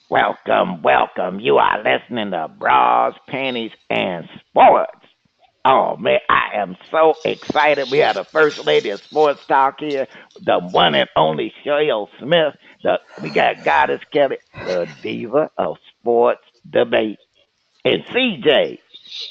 Welcome, welcome. You are listening to Bras, Panties, and Sports. Oh man, I am so excited. We have the first lady of sports talk here, the one and only Cheryl Smith. We got Goddess Kelly, the diva of sports debate, and CJ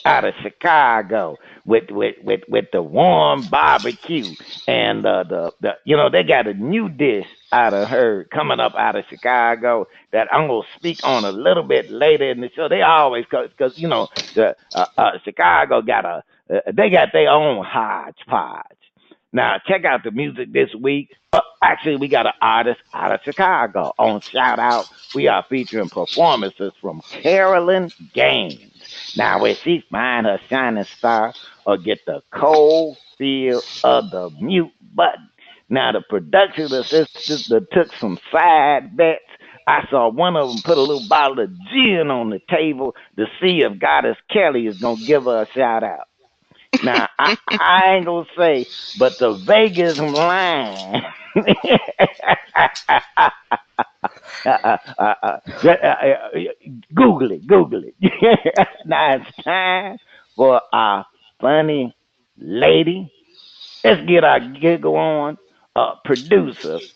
out of Chicago with the warm barbecue and they got a new dish out of her coming up out of Chicago that I'm gonna speak on a little bit later in the show. They always because the Chicago got they got their own hodgepodge. Now check out the music this week. Actually, we got an artist out of Chicago on Shout Out. We are featuring performances from Carolyn Gaines. Now, when she find her shining star or get the cold feel of the mute button. Now, the production assistants that took some side bets. I saw one of them put a little bottle of gin on the table to see if Goddess Kelly is going to give her a shout out. Now, I ain't going to say, but the Vegas line. Google it, Google it. Now it's time for our funny lady. Let's get our giggle on. Producers,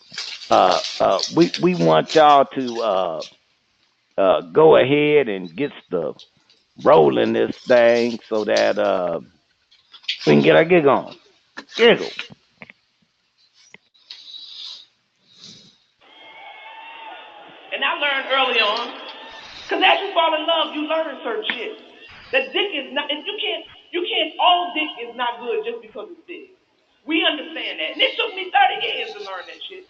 we want y'all to go ahead and get the rolling this thing so that we can get our giggle on. Giggle. And I learned early on, because as you fall in love, you learn certain shit. That dick is not, and you can't, all dick is not good just because it's big. We understand that. And it took me 30 years to learn that shit.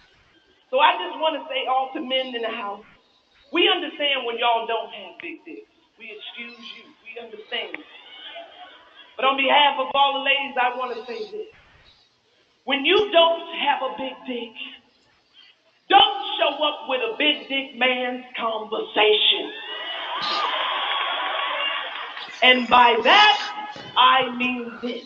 So I just want to say, all to men in the house, we understand when y'all don't have big dicks. We excuse you. We understand. But on behalf of all the ladies, I want to say this. When you don't have a big dick, don't show up with a big dick man's conversation. And by that, I mean this.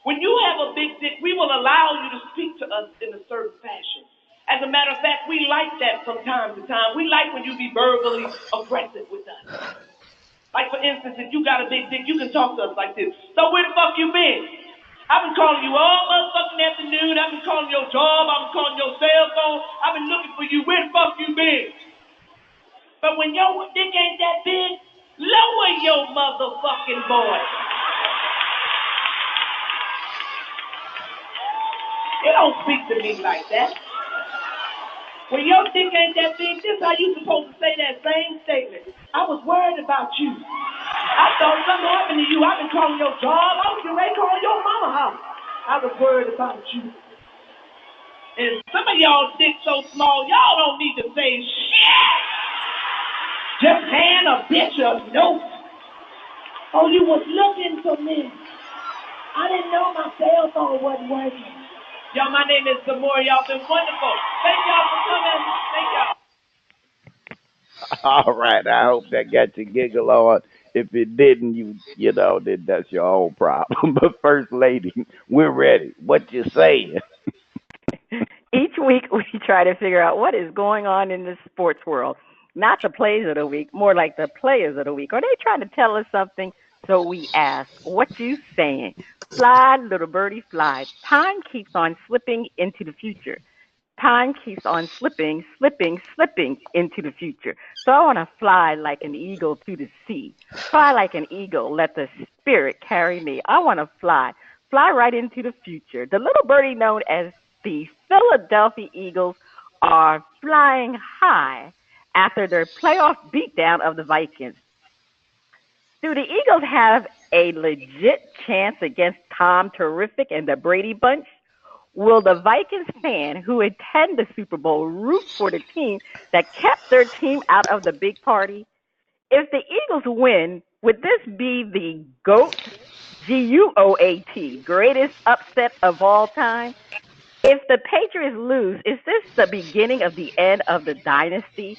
When you have a big dick, we will allow you to speak to us in a certain fashion. As a matter of fact, we like that from time to time. We like when you be verbally aggressive with us. Like, for instance, if you got a big dick, you can talk to us like this. So where the fuck you been? I've been calling you all motherfucking afternoon. I've been calling your job. I've been calling your cell phone. I've been looking for you. Where the fuck you been? But when your dick ain't that big, lower your motherfucking voice. You don't speak to me like that. When your dick ain't that big, this how you supposed to say that same statement. I was worried about you. I thought something happened to you. I've been calling your job. I was getting ready to call your mama house. I was worried about you. And some of y'all dick so small, y'all don't need to say shit. Just hand a bitch a note. Oh, you was looking for me. I didn't know my cell phone wasn't working. Y'all, my name is Zamora. Y'all been wonderful. Thank y'all for coming. Thank y'all. All right, I hope that got your giggle on. If it didn't, then that's your own problem. But first lady, we're ready. What you saying? Each week, we try to figure out what is going on in the sports world. Not the plays of the week, more like the players of the week. Are they trying to tell us something? So we ask, what you saying? Fly, little birdie, fly. Time keeps on slipping into the future. Time keeps on slipping, slipping, slipping into the future. So I want to fly like an eagle through the sea. Fly like an eagle. Let the spirit carry me. I want to fly right into the future. The little birdie known as the Philadelphia Eagles are flying high after their playoff beatdown of the Vikings. Do the Eagles have a legit chance against Tom Terrific and the Brady Bunch? Will the Vikings fan who attend the Super Bowl root for the team that kept their team out of the big party? If the Eagles win, would this be the GUOAT, greatest upset of all time? If the Patriots lose, is this the beginning of the end of the dynasty?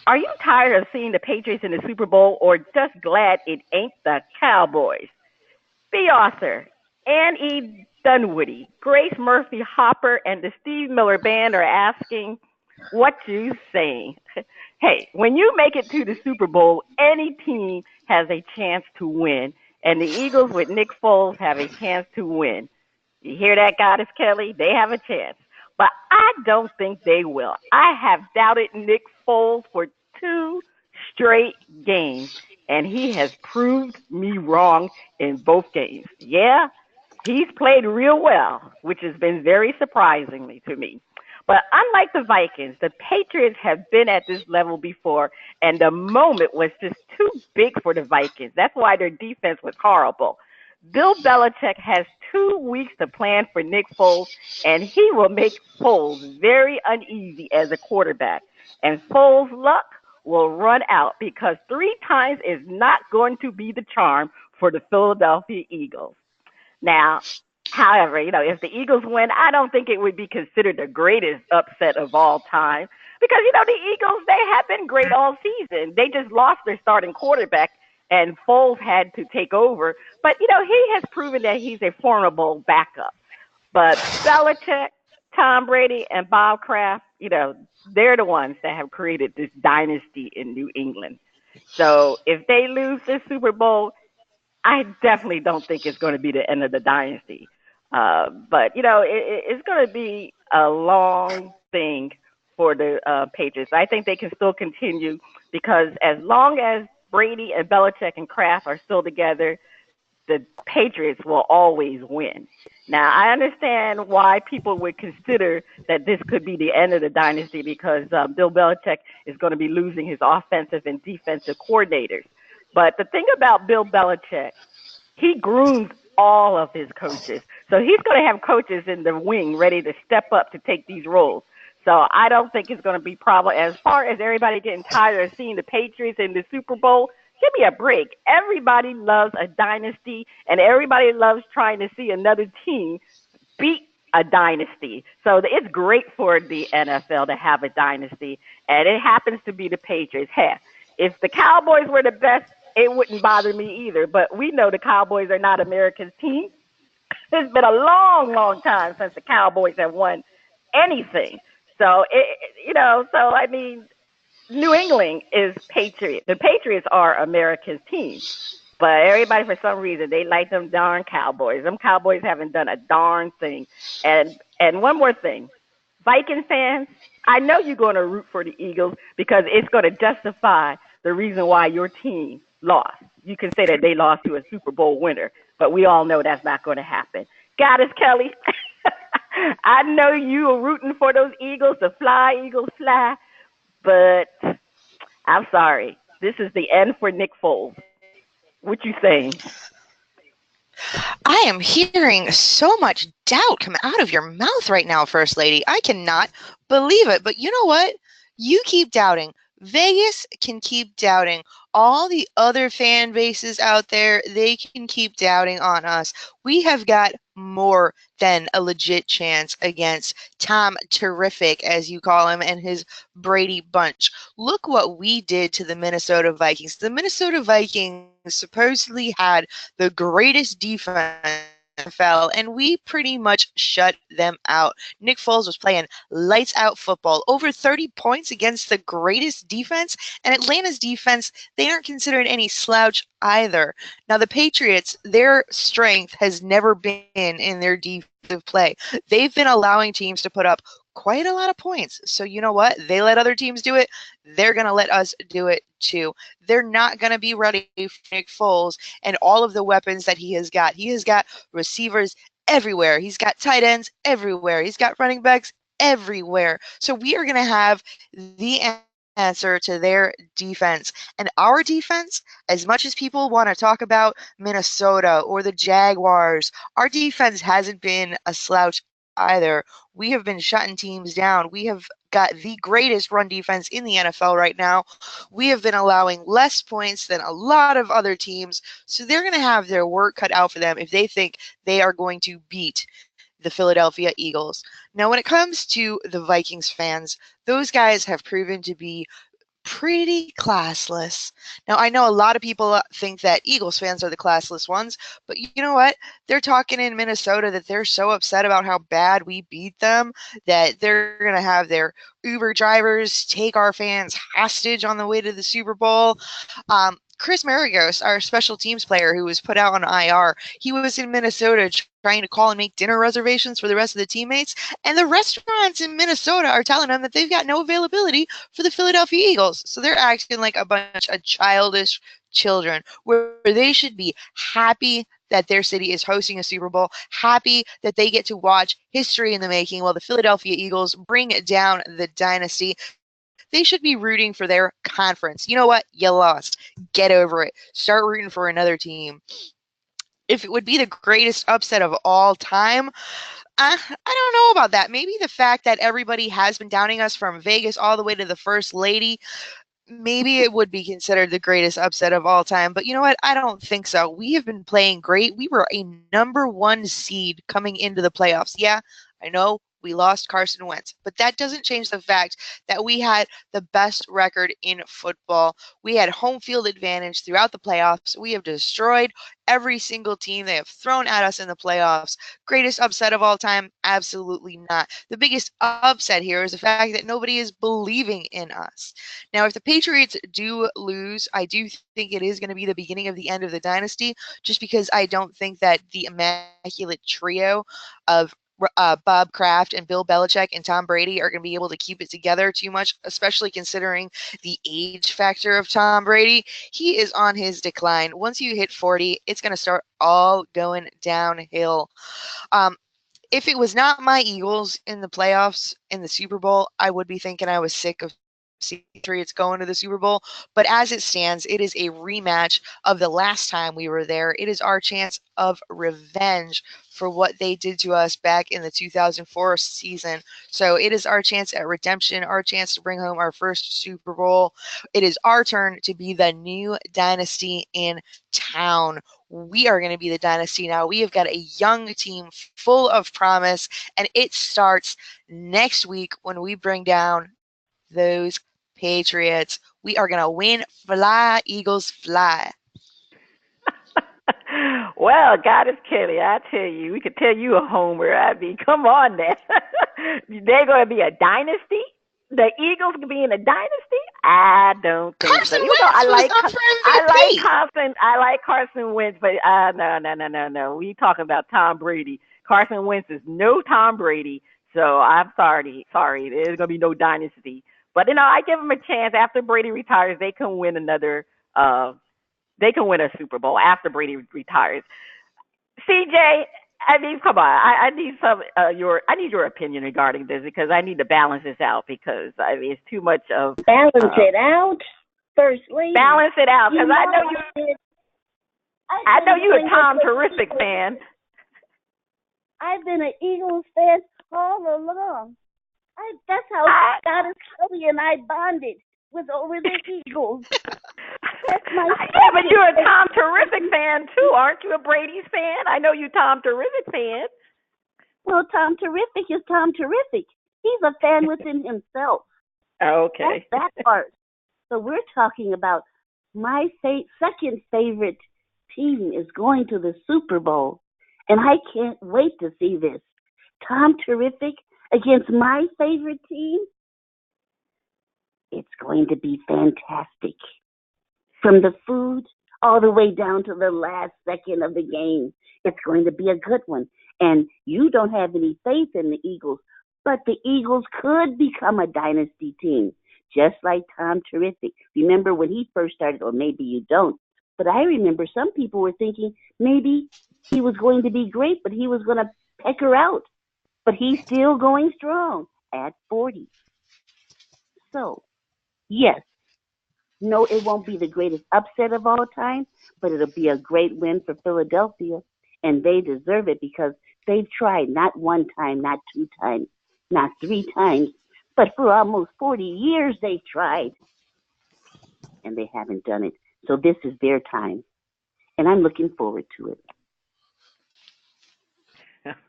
Are you tired of seeing the Patriots in the Super Bowl or just glad it ain't the Cowboys? The author, Ann E. Dunwoody, Grace Murphy Hopper, and the Steve Miller Band are asking, What you saying? Hey, when you make it to the Super Bowl, any team has a chance to win, and the Eagles with Nick Foles have a chance to win. You hear that, Goddess Kelly? They have a chance. But I don't think they will. I have doubted Nick Foles for two straight games, and he has proved me wrong in both games. Yeah, he's played real well, which has been very surprisingly to me. But unlike the Vikings, the Patriots have been at this level before, and the moment was just too big for the Vikings. That's why their defense was horrible. Bill Belichick has 2 weeks to plan for Nick Foles, and he will make Foles very uneasy as a quarterback. And Foles' luck will run out because 3 times is not going to be the charm for the Philadelphia Eagles. Now, however, if the Eagles win, I don't think it would be considered the greatest upset of all time because, the Eagles, they have been great all season. They just lost their starting quarterback and Foles had to take over. But, he has proven that he's a formidable backup. But Belichick, Tom Brady, and Bob Kraft, they're the ones that have created this dynasty in New England. So if they lose this Super Bowl, I definitely don't think it's going to be the end of the dynasty. But it's going to be a long thing for the Patriots. I think they can still continue because as long as Brady and Belichick and Kraft are still together, the Patriots will always win. Now, I understand why people would consider that this could be the end of the dynasty because Bill Belichick is going to be losing his offensive and defensive coordinators. But the thing about Bill Belichick, he grooms all of his coaches. So he's going to have coaches in the wing ready to step up to take these roles. So I don't think it's going to be a problem. As far as everybody getting tired of seeing the Patriots in the Super Bowl, give me a break. Everybody loves a dynasty, and everybody loves trying to see another team beat a dynasty. So it's great for the NFL to have a dynasty, and it happens to be the Patriots. Hey, if the Cowboys were the best, it wouldn't bother me either. But we know the Cowboys are not America's team. It's been a long, long time since the Cowboys have won anything. So, I mean, New England is Patriot. The Patriots are America's team. But everybody, for some reason, they like them darn Cowboys. Them Cowboys haven't done a darn thing. And one more thing, Viking fans, I know you're going to root for the Eagles because it's going to justify the reason why your team lost. You can say that they lost to a Super Bowl winner, but we all know that's not going to happen. Goddess Kelly, I know you are rooting for those Eagles to fly, Eagles fly, but I'm sorry. This is the end for Nick Foles. What you saying? I am hearing so much doubt come out of your mouth right now, First Lady. I cannot believe it. But you know what? You keep doubting. Vegas can keep doubting. All the other fan bases out there, they can keep doubting on us. We have got more than a legit chance against Tom Terrific, as you call him, and his Brady bunch. Look what we did to the Minnesota Vikings. The Minnesota Vikings supposedly had the greatest defense NFL, and we pretty much shut them out. Nick Foles was playing lights out football, over 30 points against the greatest defense, and Atlanta's defense, they aren't considered any slouch either. Now, the Patriots, their strength has never been in their defensive play. They've been allowing teams to put up quite a lot of points. So you know what? They let other teams do it. They're going to let us do it too. They're not going to be ready for Nick Foles and all of the weapons that he has got. He has got receivers everywhere. He's got tight ends everywhere. He's got running backs everywhere. So we are going to have the answer to their defense. And our defense, as much as people want to talk about Minnesota or the Jaguars, our defense hasn't been a slouch either. We have been shutting teams down. We have got the greatest run defense in the NFL right now. We have been allowing less points than a lot of other teams. So they're going to have their work cut out for them if they think they are going to beat the Philadelphia Eagles. Now, when it comes to the Vikings fans, those guys have proven to be pretty classless. Now, I know a lot of people think that Eagles fans are the classless ones, but you know what? They're talking in Minnesota that they're so upset about how bad we beat them that they're going to have their Uber drivers take our fans hostage on the way to the Super Bowl. Chris Maragos, our special teams player who was put out on IR, he was in Minnesota trying to call and make dinner reservations for the rest of the teammates. And the restaurants in Minnesota are telling them that they've got no availability for the Philadelphia Eagles. So they're acting like a bunch of childish children where they should be happy that their city is hosting a Super Bowl, happy that they get to watch history in the making while the Philadelphia Eagles bring down the dynasty. They should be rooting for their conference. You know what? You lost. Get over it. Start rooting for another team. If it would be the greatest upset of all time, I don't know about that. Maybe the fact that everybody has been downing us from Vegas all the way to the First Lady, maybe it would be considered the greatest upset of all time. But you know what? I don't think so. We have been playing great. We were a number one seed coming into the playoffs. Yeah, I know we lost Carson Wentz, but that doesn't change the fact that we had the best record in football. We had home field advantage throughout the playoffs. We have destroyed every single team they have thrown at us in the playoffs. Greatest upset of all time? Absolutely not. The biggest upset here is the fact that nobody is believing in us. Now, if the Patriots do lose, I do think it is going to be the beginning of the end of the dynasty, just because I don't think that the immaculate trio of Bob Kraft and Bill Belichick and Tom Brady are going to be able to keep it together too much, especially considering the age factor of Tom Brady. He is on his decline. Once you hit 40, it's going to start all going downhill. Um, if it was not my Eagles in the playoffs in the Super Bowl, I would be thinking I was sick of seeing the Patriots going to the Super Bowl. But as it stands, it is a rematch of the last time we were there. It is our chance of revenge for what they did to us back in the 2004 season. So it is our chance at redemption, our chance to bring home our first Super Bowl. It is our turn to be the new dynasty in town. We are going to be the dynasty now. We have got a young team full of promise, and it starts next week when we bring down those Patriots. We are going to win. Fly, Eagles, fly. Well, God is Kelly. I tell you, we could tell you a homer. I mean, come on now. They're going to be a dynasty. The Eagles could be in a dynasty. I don't think so. Carson Even though Wentz was up for MVP. I like Carson Wentz, but no. We talking about Tom Brady. Carson Wentz is no Tom Brady, so I'm sorry. There's gonna be no dynasty. But I give them a chance after Brady retires. They can win another. They can win a Super Bowl after Brady retires. CJ, I mean, come on. I need I need your opinion regarding this because I need to balance this out because I mean it's too much of Balance it out, First Lady. balance it out You because I know I've been you're a doing Tom this Terrific fan. I've been an Eagles fan all along. That's how Scottish Kelly and I bonded with over the Eagles. That's my Yeah, but you're a Tom Terrific fan too, aren't you? A Brady's fan? I know you Tom Terrific fan. Well, Tom Terrific is Tom Terrific. He's a fan within himself. Okay. That's that part. So we're talking about my second favorite team is going to the Super Bowl, and I can't wait to see this. Tom Terrific against my favorite team. It's going to be fantastic. From the food all the way down to the last second of the game. It's going to be a good one. And you don't have any faith in the Eagles, but the Eagles could become a dynasty team, just like Tom Terrific. Remember when he first started, or maybe you don't, but I remember some people were thinking maybe he was going to be great, but he was going to peck her out. But he's still going strong at 40. So, yes, no, it won't be the greatest upset of all time, but it'll be a great win for Philadelphia, and they deserve it because they've tried not one time, not two times, not three times, but for almost 40 years they've tried, and they haven't done it. So this is their time, and I'm looking forward to it.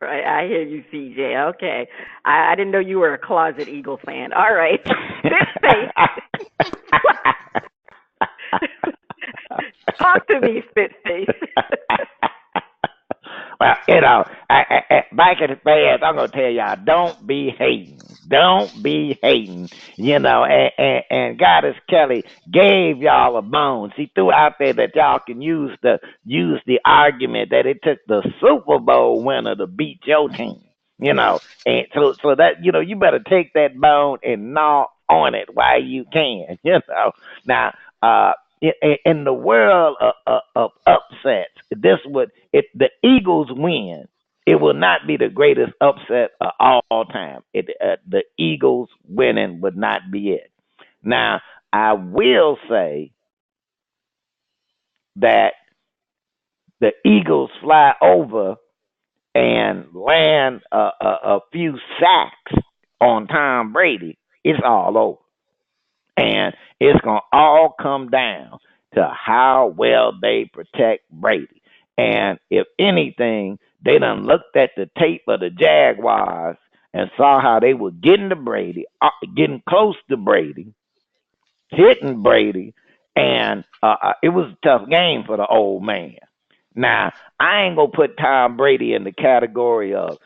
Right, I hear you, CJ. Okay, I didn't know you were a closet Eagles fan. All right, this thing. like it fast. I'm gonna tell y'all, don't be hating. Don't be hating. And Goddess Kelly gave y'all a bone. She threw out there that y'all can use the argument that it took the Super Bowl winner to beat your team. And so that you better take that bone and gnaw on it while you can. Now, in the world of upsets, the Eagles win. It will not be the greatest upset of all time. The Eagles winning would not be it. Now, I will say that the Eagles fly over and land a few sacks on Tom Brady, it's all over. And it's going to all come down to how well they protect Brady. And if anything, they done looked at the tape of the Jaguars and saw how they were getting to Brady, getting close to Brady, hitting Brady, and it was a tough game for the old man. Now, I ain't gonna put Tom Brady in the category of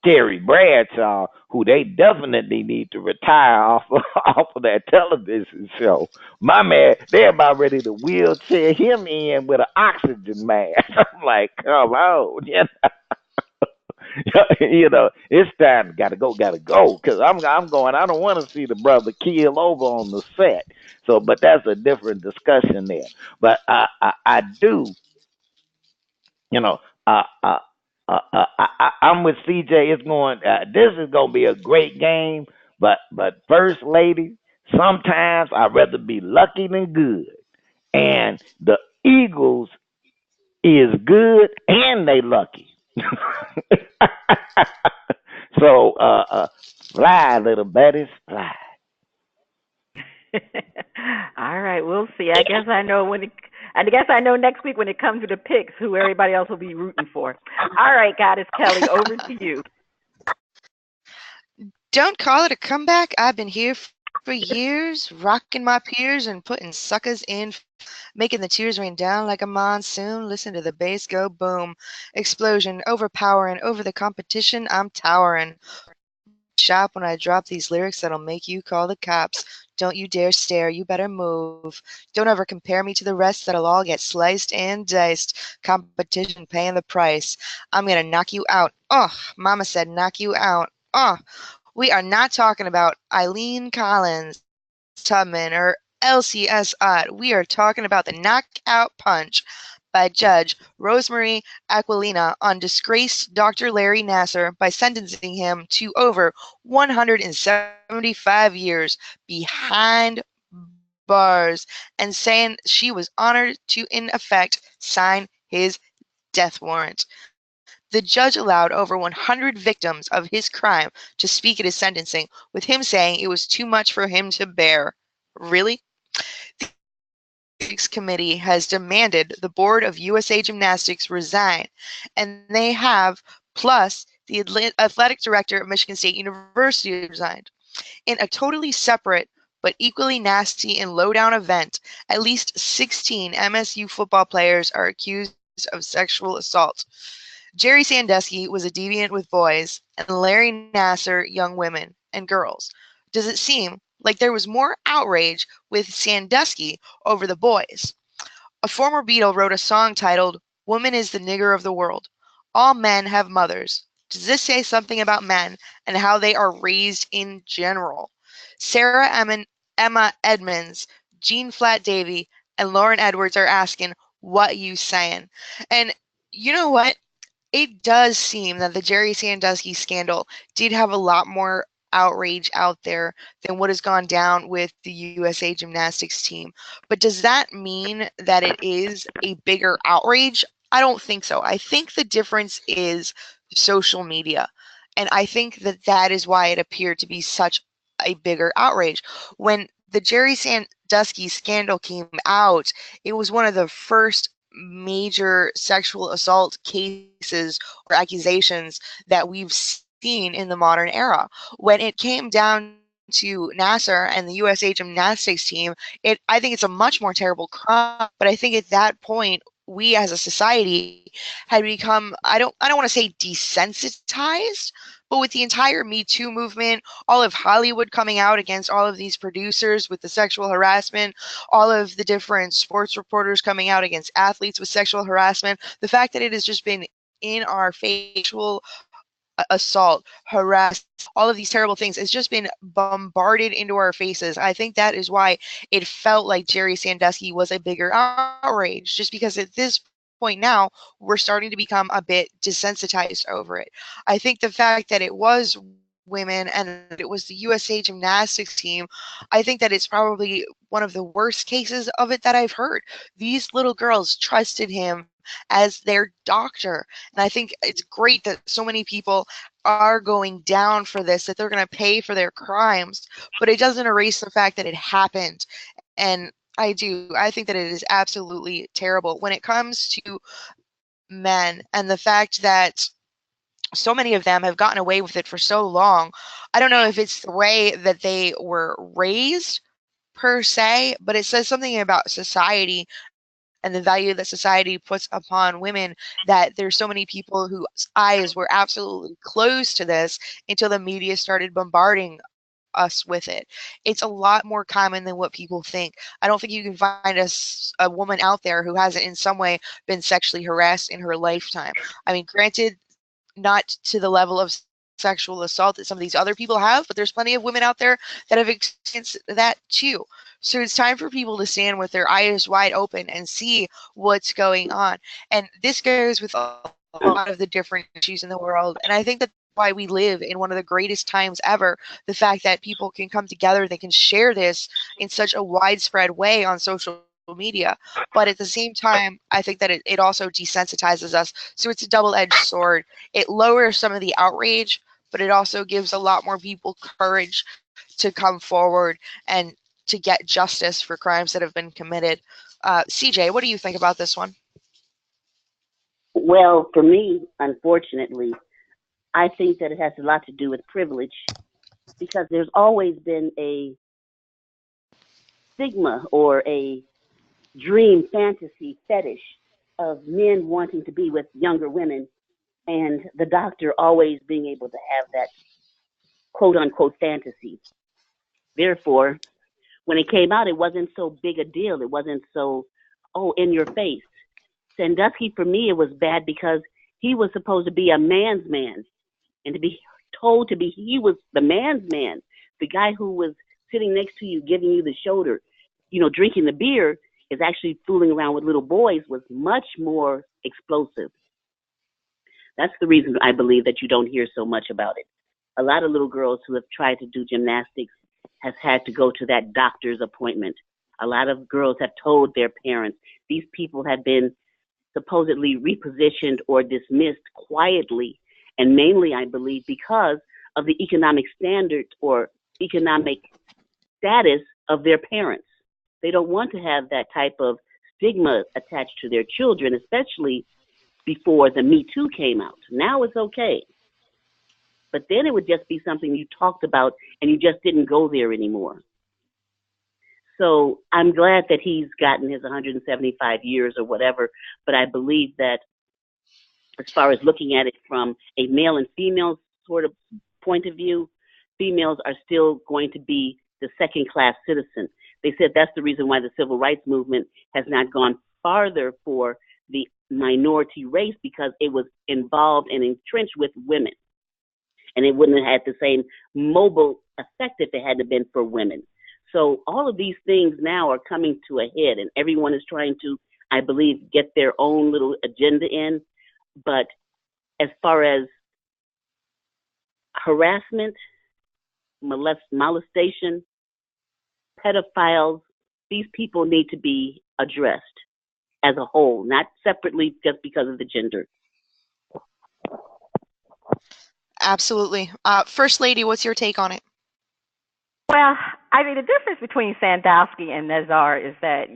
Terry Bradshaw, who they definitely need to retire off off of that television show. My man, they're about ready to wheelchair him in with an oxygen mask. I'm like, come on, it's time. Gotta go. Because I'm going. I don't want to see the brother keel over on the set. So, but that's a different discussion there. But I do, you know, I'm with CJ. It's going. This is going to be a great game. But first lady, sometimes I'd rather be lucky than good. And the Eagles is good and they lucky. So fly, little buddies, fly. All right, we'll see. I guess I know next week when it comes to the picks who everybody else will be rooting for. All right, Goddess Kelly, over to you. Don't call it a comeback. I've been here for years, rocking my peers and putting suckers in, making the tears rain down like a monsoon. Listen to the bass go boom. Explosion, overpowering, over the competition, I'm towering. Shop when I drop these lyrics that'll make you call the cops. Don't you dare stare, you better move. Don't ever compare me to the rest, that'll all get sliced and diced. Competition paying the price. I'm gonna knock you out. Oh, mama said knock you out. Oh, we are not talking about Eileen Collins, Tubman, or LCS Odd. We are talking about the knockout punch by Judge Rosemary Aquilina on disgraced Dr. Larry Nasser by sentencing him to over 175 years behind bars and saying she was honored to, in effect, sign his death warrant. The judge allowed over 100 victims of his crime to speak at his sentencing, with him saying it was too much for him to bear. Really? The Ethics Committee has demanded the board of USA Gymnastics resign, and they have, plus the athletic director of Michigan State University resigned. In a totally separate but equally nasty and low-down event, at least 16 MSU football players are accused of sexual assault. Jerry Sandusky was a deviant with boys, and Larry Nasser young women and girls. Does it seem like there was more outrage with Sandusky over the boys? A former Beatle wrote a song titled "Woman is the Nigger of the World." All men have mothers. Does this say something about men and how they are raised in general? Sarah Emma Edmonds, Jean Flat Davy, and Lauren Edwards are asking, what you saying? And you know what? It does seem that the Jerry Sandusky scandal did have a lot more outrage out there than what has gone down with the USA Gymnastics team. But does that mean that it is a bigger outrage? I don't think so. I think the difference is social media. And I think that that is why it appeared to be such a bigger outrage. When the Jerry Sandusky scandal came out, it was one of the first major sexual assault cases or accusations that we've seen in the modern era. When it came down to Nasser and the USA Gymnastics team, I think it's a much more terrible crime. But I think at that point, we as a society had become, I don't want to say desensitized, but with the entire Me Too movement, all of Hollywood coming out against all of these producers with the sexual harassment, all of the different sports reporters coming out against athletes with sexual harassment, the fact that it has just been in our facial assault, harass, all of these terrible things. It's just been bombarded into our faces. I think that is why it felt like Jerry Sandusky was a bigger outrage, just because at this point now, we're starting to become a bit desensitized over it. I think the fact that it was women and it was the USA gymnastics team, I think that it's probably one of the worst cases of it that I've heard. These little girls trusted him as their doctor. And I think it's great that so many people are going down for this, that they're going to pay for their crimes, but it doesn't erase the fact that it happened. And I think that it is absolutely terrible when it comes to men and the fact that so many of them have gotten away with it for so long. I don't know if it's the way that they were raised per se, but it says something about society and the value that society puts upon women, that there's so many people whose eyes were absolutely closed to this until the media started bombarding us with it. It's a lot more common than what people think. I don't think you can find a woman out there who hasn't in some way been sexually harassed in her lifetime. I mean, granted, not to the level of sexual assault that some of these other people have, but there's plenty of women out there that have experienced that too. So it's time for people to stand with their eyes wide open and see what's going on. And this goes with a lot of the different issues in the world. And I think that why we live in one of the greatest times ever. The fact that people can come together, they can share this in such a widespread way on social media. But at the same time, I think that it also desensitizes us. So it's a double-edged sword. It lowers some of the outrage, but it also gives a lot more people courage to come forward and to get justice for crimes that have been committed. CJ, what do you think about this one? Well, for me, unfortunately, I think that it has a lot to do with privilege because there's always been a stigma or a dream fantasy fetish of men wanting to be with younger women and the doctor always being able to have that quote unquote fantasy. Therefore, when it came out, it wasn't so big a deal. It wasn't so, oh, in your face. Sandusky, for me, it was bad because he was supposed to be a man's man and to be told to be, he was the man's man, the guy who was sitting next to you, giving you the shoulder, drinking the beer is actually fooling around with little boys was much more explosive. That's the reason I believe that you don't hear so much about it. A lot of little girls who have tried to do gymnastics has had to go to that doctor's appointment. A lot of girls have told their parents. These people have been supposedly repositioned or dismissed quietly, and mainly, I believe, because of the economic standards or economic status of their parents. They don't want to have that type of stigma attached to their children, especially before the Me Too came out. Now it's okay. But then it would just be something you talked about and you just didn't go there anymore. So I'm glad that he's gotten his 175 years or whatever, but I believe that as far as looking at it from a male and female sort of point of view, females are still going to be the second class citizen. They said that's the reason why the civil rights movement has not gone farther for the minority race because it was involved and entrenched with women. And it wouldn't have had the same mobile effect if it hadn't been for women. So all of these things now are coming to a head, and everyone is trying to, I believe, get their own little agenda in. But as far as harassment, molestation, pedophiles, these people need to be addressed as a whole, not separately just because of the gender. Absolutely. First Lady, what's your take on it? Well, I mean, the difference between Sandusky and Nazar is that,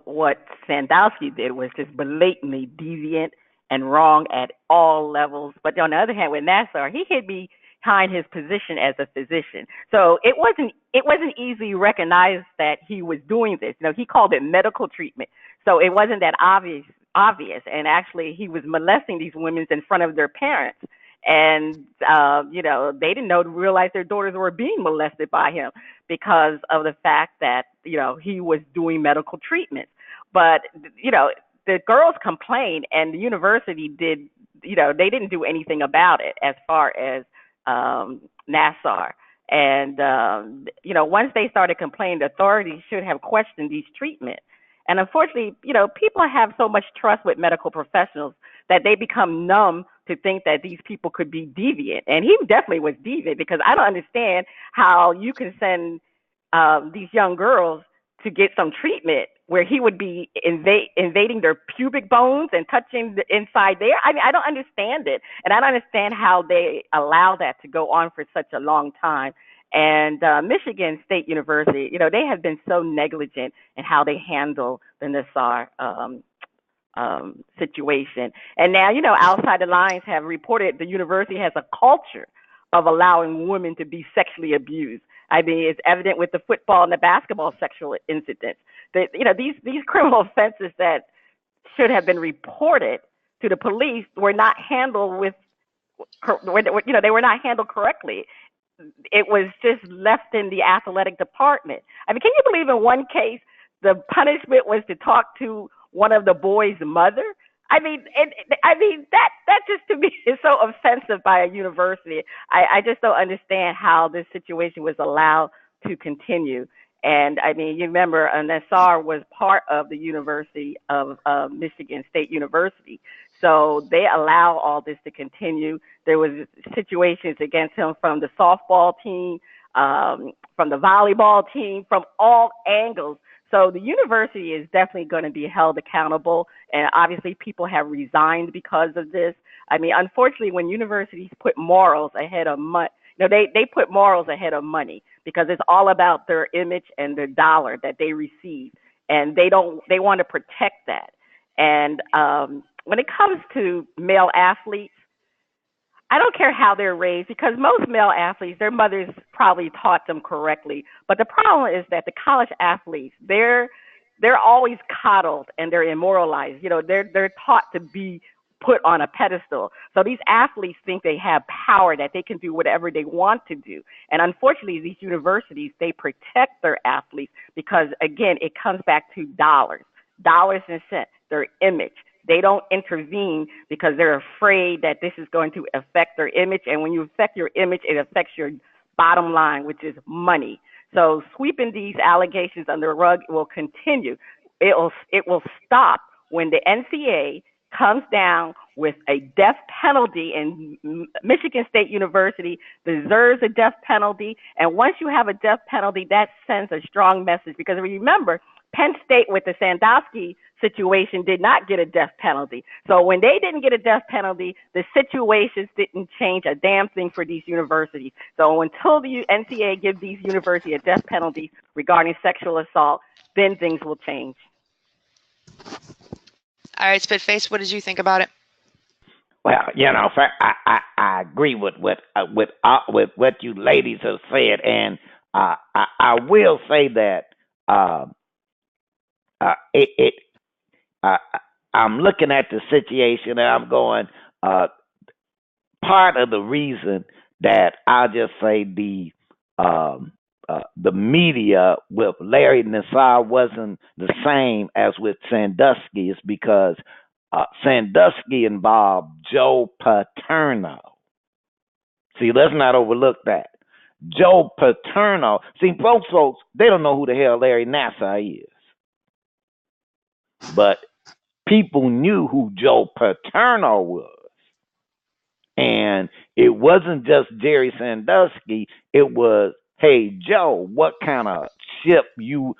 what Sandusky did was just blatantly deviant and wrong at all levels. But on the other hand, with Nazar, he hid behind his position as a physician. So it wasn't easily recognized that he was doing this. He called it medical treatment. So it wasn't that obvious obvious. And actually, he was molesting these women in front of their parents. And, they didn't realize their daughters were being molested by him because of the fact that, he was doing medical treatments. But, the girls complained, and the university they didn't do anything about it as far as Nassar. And, once they started complaining, the authorities should have questioned these treatments. And unfortunately, people have so much trust with medical professionals that they become numb to think that these people could be deviant. And he definitely was deviant, because I don't understand how you can send these young girls to get some treatment where he would be invading their pubic bones and touching the inside there. I mean, I don't understand it. And I don't understand how they allow that to go on for such a long time. And Michigan State University, they have been so negligent in how they handle the Nassar situation. And now, outside the lines have reported the university has a culture of allowing women to be sexually abused. I mean, it's evident with the football and the basketball sexual incidents. That these criminal offenses that should have been reported to the police were not handled they were not handled correctly. It was just left in the athletic department. I mean, can you believe in one case the punishment was to talk to one of the boys' mother? I mean, that just to me is so offensive by a university. I just don't understand how this situation was allowed to continue. And I mean, you remember Nassar was part of the University of Michigan State University. So they allow all this to continue. There was situations against him from the softball team, from the volleyball team, from all angles. So the university is definitely going to be held accountable. And obviously people have resigned because of this. I mean, unfortunately, when universities put morals ahead of money, they put morals ahead of money, because it's all about their image and their dollar that they receive. And they want to protect that. And when it comes to male athletes, I don't care how they're raised, because most male athletes, their mothers probably taught them correctly. But the problem is that the college athletes, they're always coddled and they're immoralized. They're taught to be put on a pedestal. So these athletes think they have power, that they can do whatever they want to do. And unfortunately, these universities, they protect their athletes because, again, it comes back to dollars and cents, their image. They don't intervene because they're afraid that this is going to affect their image. And when you affect your image, it affects your bottom line, which is money. So sweeping these allegations under the rug will continue. It will stop when the NCAA comes down with a death penalty, and Michigan State University deserves a death penalty. And once you have a death penalty, that sends a strong message, because remember, Penn State with the Sandusky situation did not get a death penalty. So when they didn't get a death penalty, the situations didn't change a damn thing for these universities. So until the NCAA gives these universities a death penalty regarding sexual assault, then things will change. All right, Spitface, what did you think about it? Well, I agree with what you ladies have said, and I will say that I'm looking at the situation and I'm going. Part of the reason that I'll just say the media with Larry Nassar wasn't the same as with Sandusky is because Sandusky involved Joe Paterno. See, let's not overlook that. Joe Paterno. See, folks, they don't know who the hell Larry Nassar is. But people knew who Joe Paterno was. And it wasn't just Jerry Sandusky. It was, hey, Joe, what kind of ship you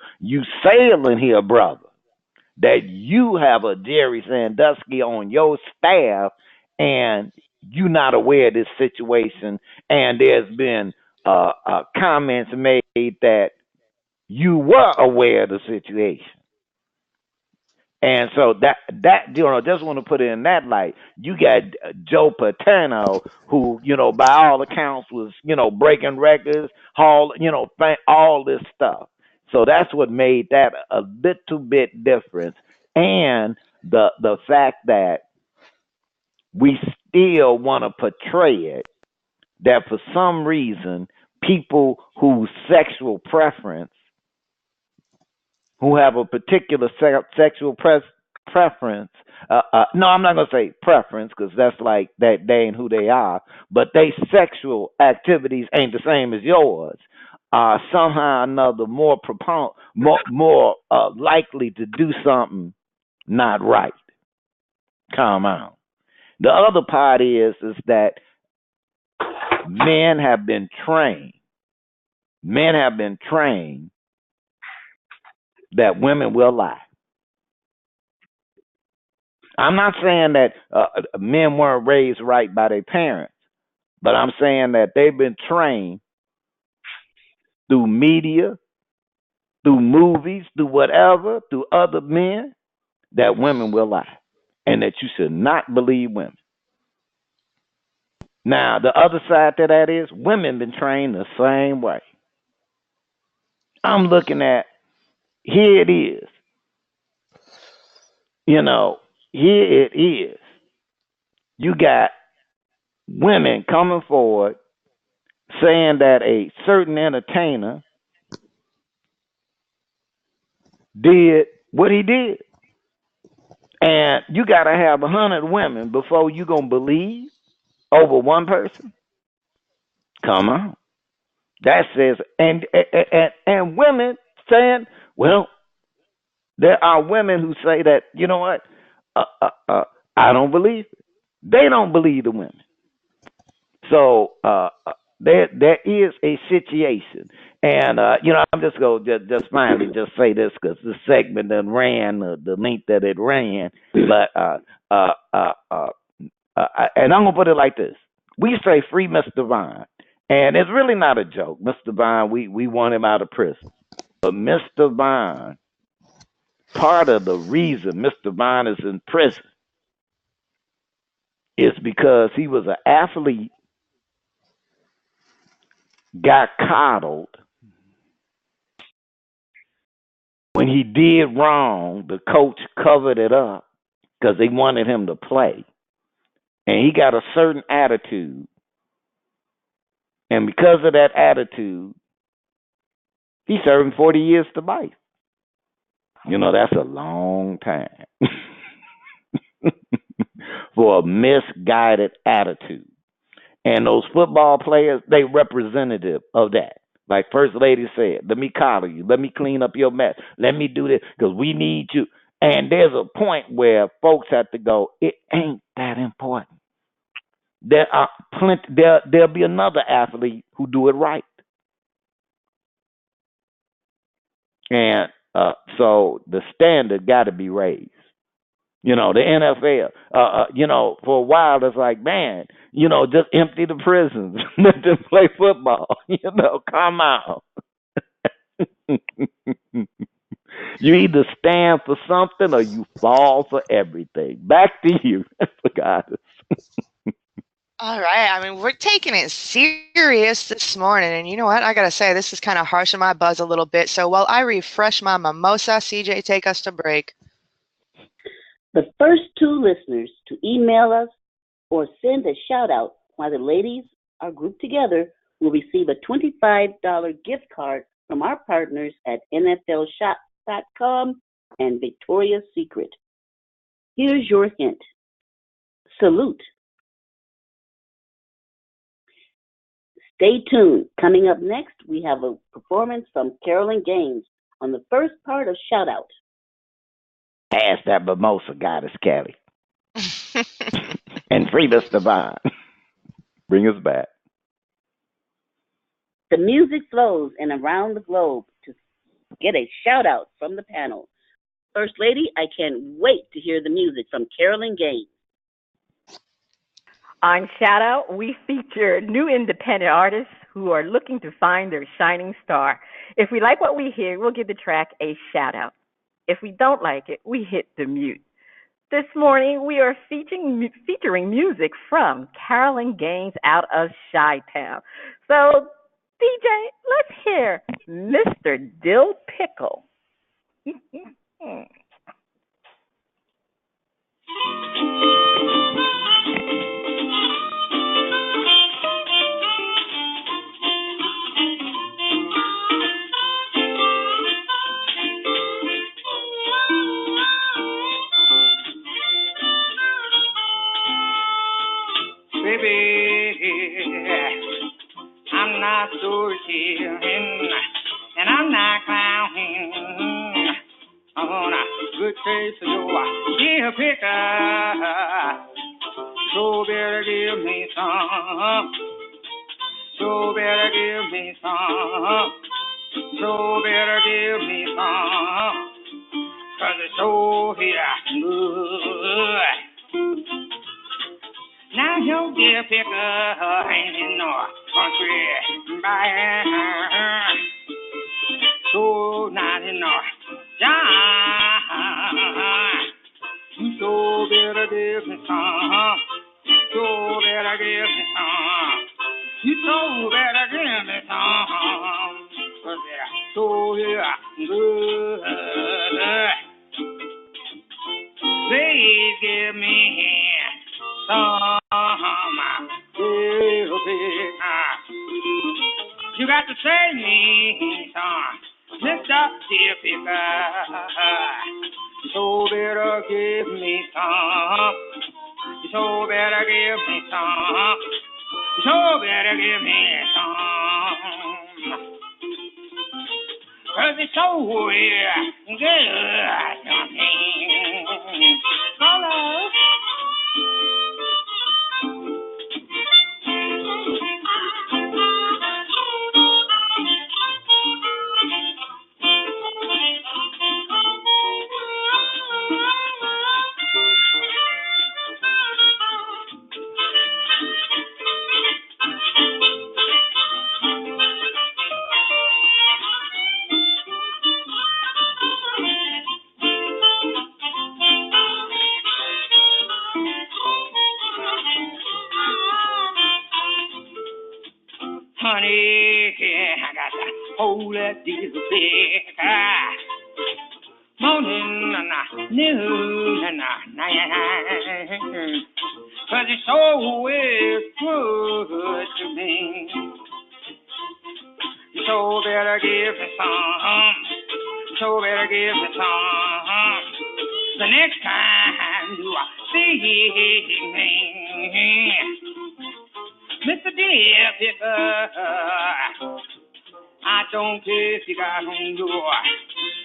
sailing here, brother? That you have a Jerry Sandusky on your staff and you're not aware of this situation. And there's been comments made that you were aware of the situation. And so that just want to put it in that light. You got Joe Paterno, who by all accounts was breaking records, all this stuff. So that's what made that a little bit different. And the fact that we still want to portray it, that for some reason people whose sexual preference, who have a particular sexual preference, no, I'm not going to say preference because that's like that they ain't who they are, but they sexual activities ain't the same as yours, are somehow or another more likely to do something not right. Come on. The other part is that men have been trained. Men have been trained that women will lie. I'm not saying that men weren't raised right by their parents, but I'm saying that they've been trained through media, through movies, through whatever, through other men, that women will lie and that you should not believe women. Now, the other side to that is women been trained the same way. I'm looking at, here it is. Here it is. You got women coming forward saying that a certain entertainer did what he did. And you got to have 100 women before you going to believe over one person? Come on. That says, and women saying, well, there are women who say that, you know what, I don't believe it. They don't believe the women. So there is a situation, and I'm just gonna just finally just say this because the segment that ran the length that it ran, but and I'm gonna put it like this: we say free Mr. Vine, and it's really not a joke. Mr. Vine, we want him out of prison, but Mr. Vine, part of the reason Mr. Vine is in prison is because he was an athlete, got coddled. When he did wrong, the coach covered it up because they wanted him to play. And he got a certain attitude. And because of that attitude, he's serving 40 years to life. That's a long time for a misguided attitude. And those football players, they representative of that. Like First Lady said, let me collar you. Let me clean up your mess. Let me do this because we need you. And there's a point where folks have to go, it ain't that important. There are plenty. There'll be another athlete who do it right. And so the standard got to be raised. The NFL, for a while it's like, man, just empty the prisons, let them play football. Come on. You either stand for something or you fall for everything. Back to you, Goddess. All right. I mean, we're taking it serious this morning. And you know what? I got to say, this is kind of harshing my buzz a little bit. So while I refresh my mimosa, CJ, take us to break. The first two listeners to email us or send a shout out while the ladies are grouped together will receive a $25 gift card from our partners at NFLShop.com and Victoria's Secret. Here's your hint. Salute. Stay tuned. Coming up next, we have a performance from Carolyn Gaines on the first part of Shout Out. Ask that mimosa goddess, Kelli. And free Mr. Vine. Bring us back. The music flows and around the globe to get a shout out from the panel. First Lady, I can't wait to hear the music from Carolyn Gaines. On Shout Out, we feature new independent artists who are looking to find their shining star. If we like what we hear, we'll give the track a shout out. If we don't like it, we hit the mute. This morning, we are featuring music from Carolyn Gaines out of Chi-Town. So, DJ, let's hear Mr. Dill Pickle. case of your deal picker. So better give me some. So better give me some. So better give me some. 'Cause it's so here good. Now your dear picker ain't in no country by so not in no John. You so better give me some. So better give me some. You so better give me some. 'Cause they're so here good. Please give me some little bit. You got to save me some, Mr. Dear Picker. You so better give me some. You so better give me some. You so better give me some. 'Cause it's so good. Hello. Honey, yeah, I got to hold that diesel pick. Morning, noon, night. 'Cause it's always good to me. You so better give me some. You so better give me some. The next time you see me, Mr. Dear Picker, I don't care if you got on your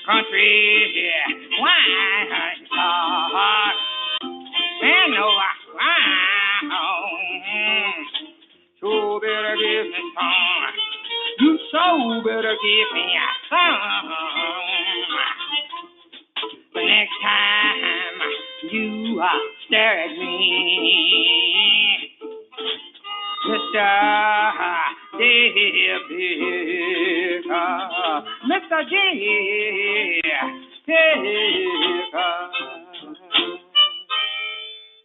country wine card. And no so better give me some. You so better give me some. The next time you stare at me, Mr. Dear Picker, Mr. Dear Picker.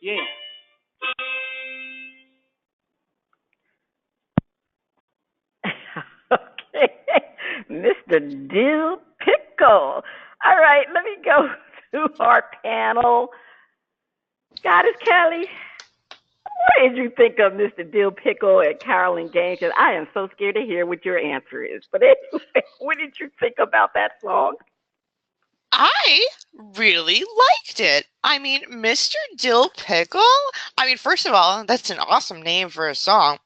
Yeah. Okay, Mr. Dill Pickle. All right, let me go to our panel. Goddess Kelly, what did you think of Mr. Dill Pickle and Carolyn Gaines? Because I am so scared to hear what your answer is. But anyway, what did you think about that song? I really liked it. I mean, Mr. Dill Pickle. I mean, first of all, that's an awesome name for a song.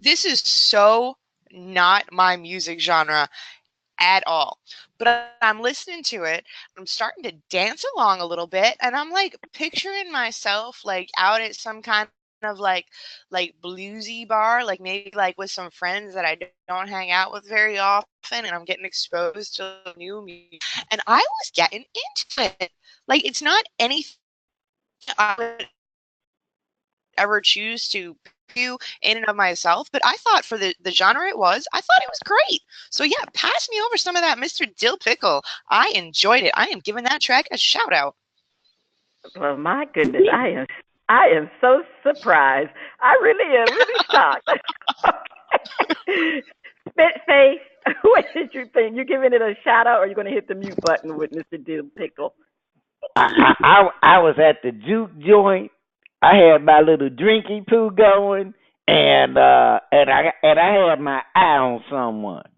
This is so not my music genre at all. But I'm listening to it. I'm starting to dance along a little bit, and I'm like picturing myself like out at some kind of like bluesy bar, like maybe like with some friends that I don't hang out with very often, and I'm getting exposed to new music. And I was getting into it. Like it's not anything I would ever choose to do in and of myself, but I thought for the genre it was, I thought it was great. So yeah, pass me over some of that Mr. Dill Pickle. I enjoyed it. I am giving that track a shout out. Well, my goodness, I am so surprised. I really am really shocked. Okay. Spit face, what did you think? You giving it a shout out, or are you going to hit the mute button with Mr. Dill Pickle? I was at the juke joint. I had my little drinky poo going, and I had my eye on someone.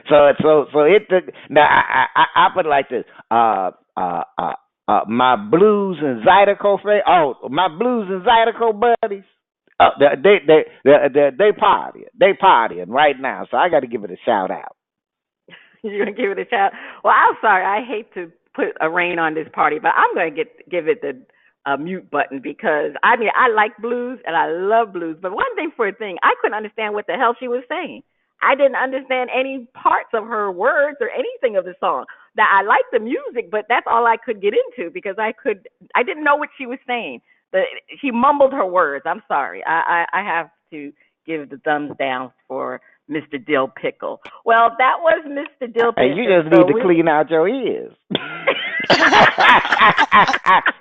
so it took. Now I put it like this. My blues and Zydeco my blues and Zydeco buddies. They partying right now. So I got to give it a shout out. You're gonna give it a shout. Well, I'm sorry. I hate to put a rein on this party, but I'm gonna give it the mute button because I mean I like blues and I love blues. But one thing for a thing, I couldn't understand what the hell she was saying. I didn't understand any parts of her words or anything of the song. That I like the music, but that's all I could get into because I didn't know what she was saying. She mumbled her words. I'm sorry. I have to give the thumbs down for Mr. Dill Pickle. Well, that was Mr. Dill Pickle. Hey, you just need to clean out your ears.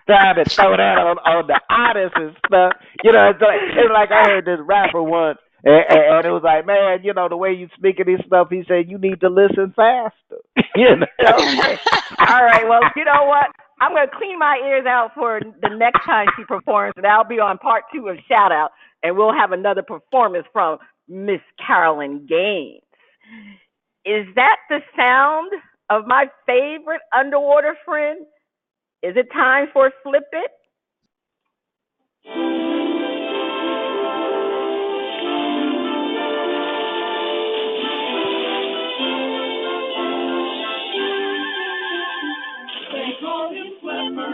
Trying to throw that on the artists and stuff. You know, it's like I heard this rapper once, and it was like, man, you know, the way you speaking this stuff, he said you need to listen faster. You know? Okay. All right. Well, you know what? I'm going to clean my ears out for the next time she performs, and I'll be on part 2 of Shout Out, and we'll have another performance from Miss Carolyn Gaines. Is that the sound of my favorite underwater friend? Is it time for Flip It? They call him Flipper,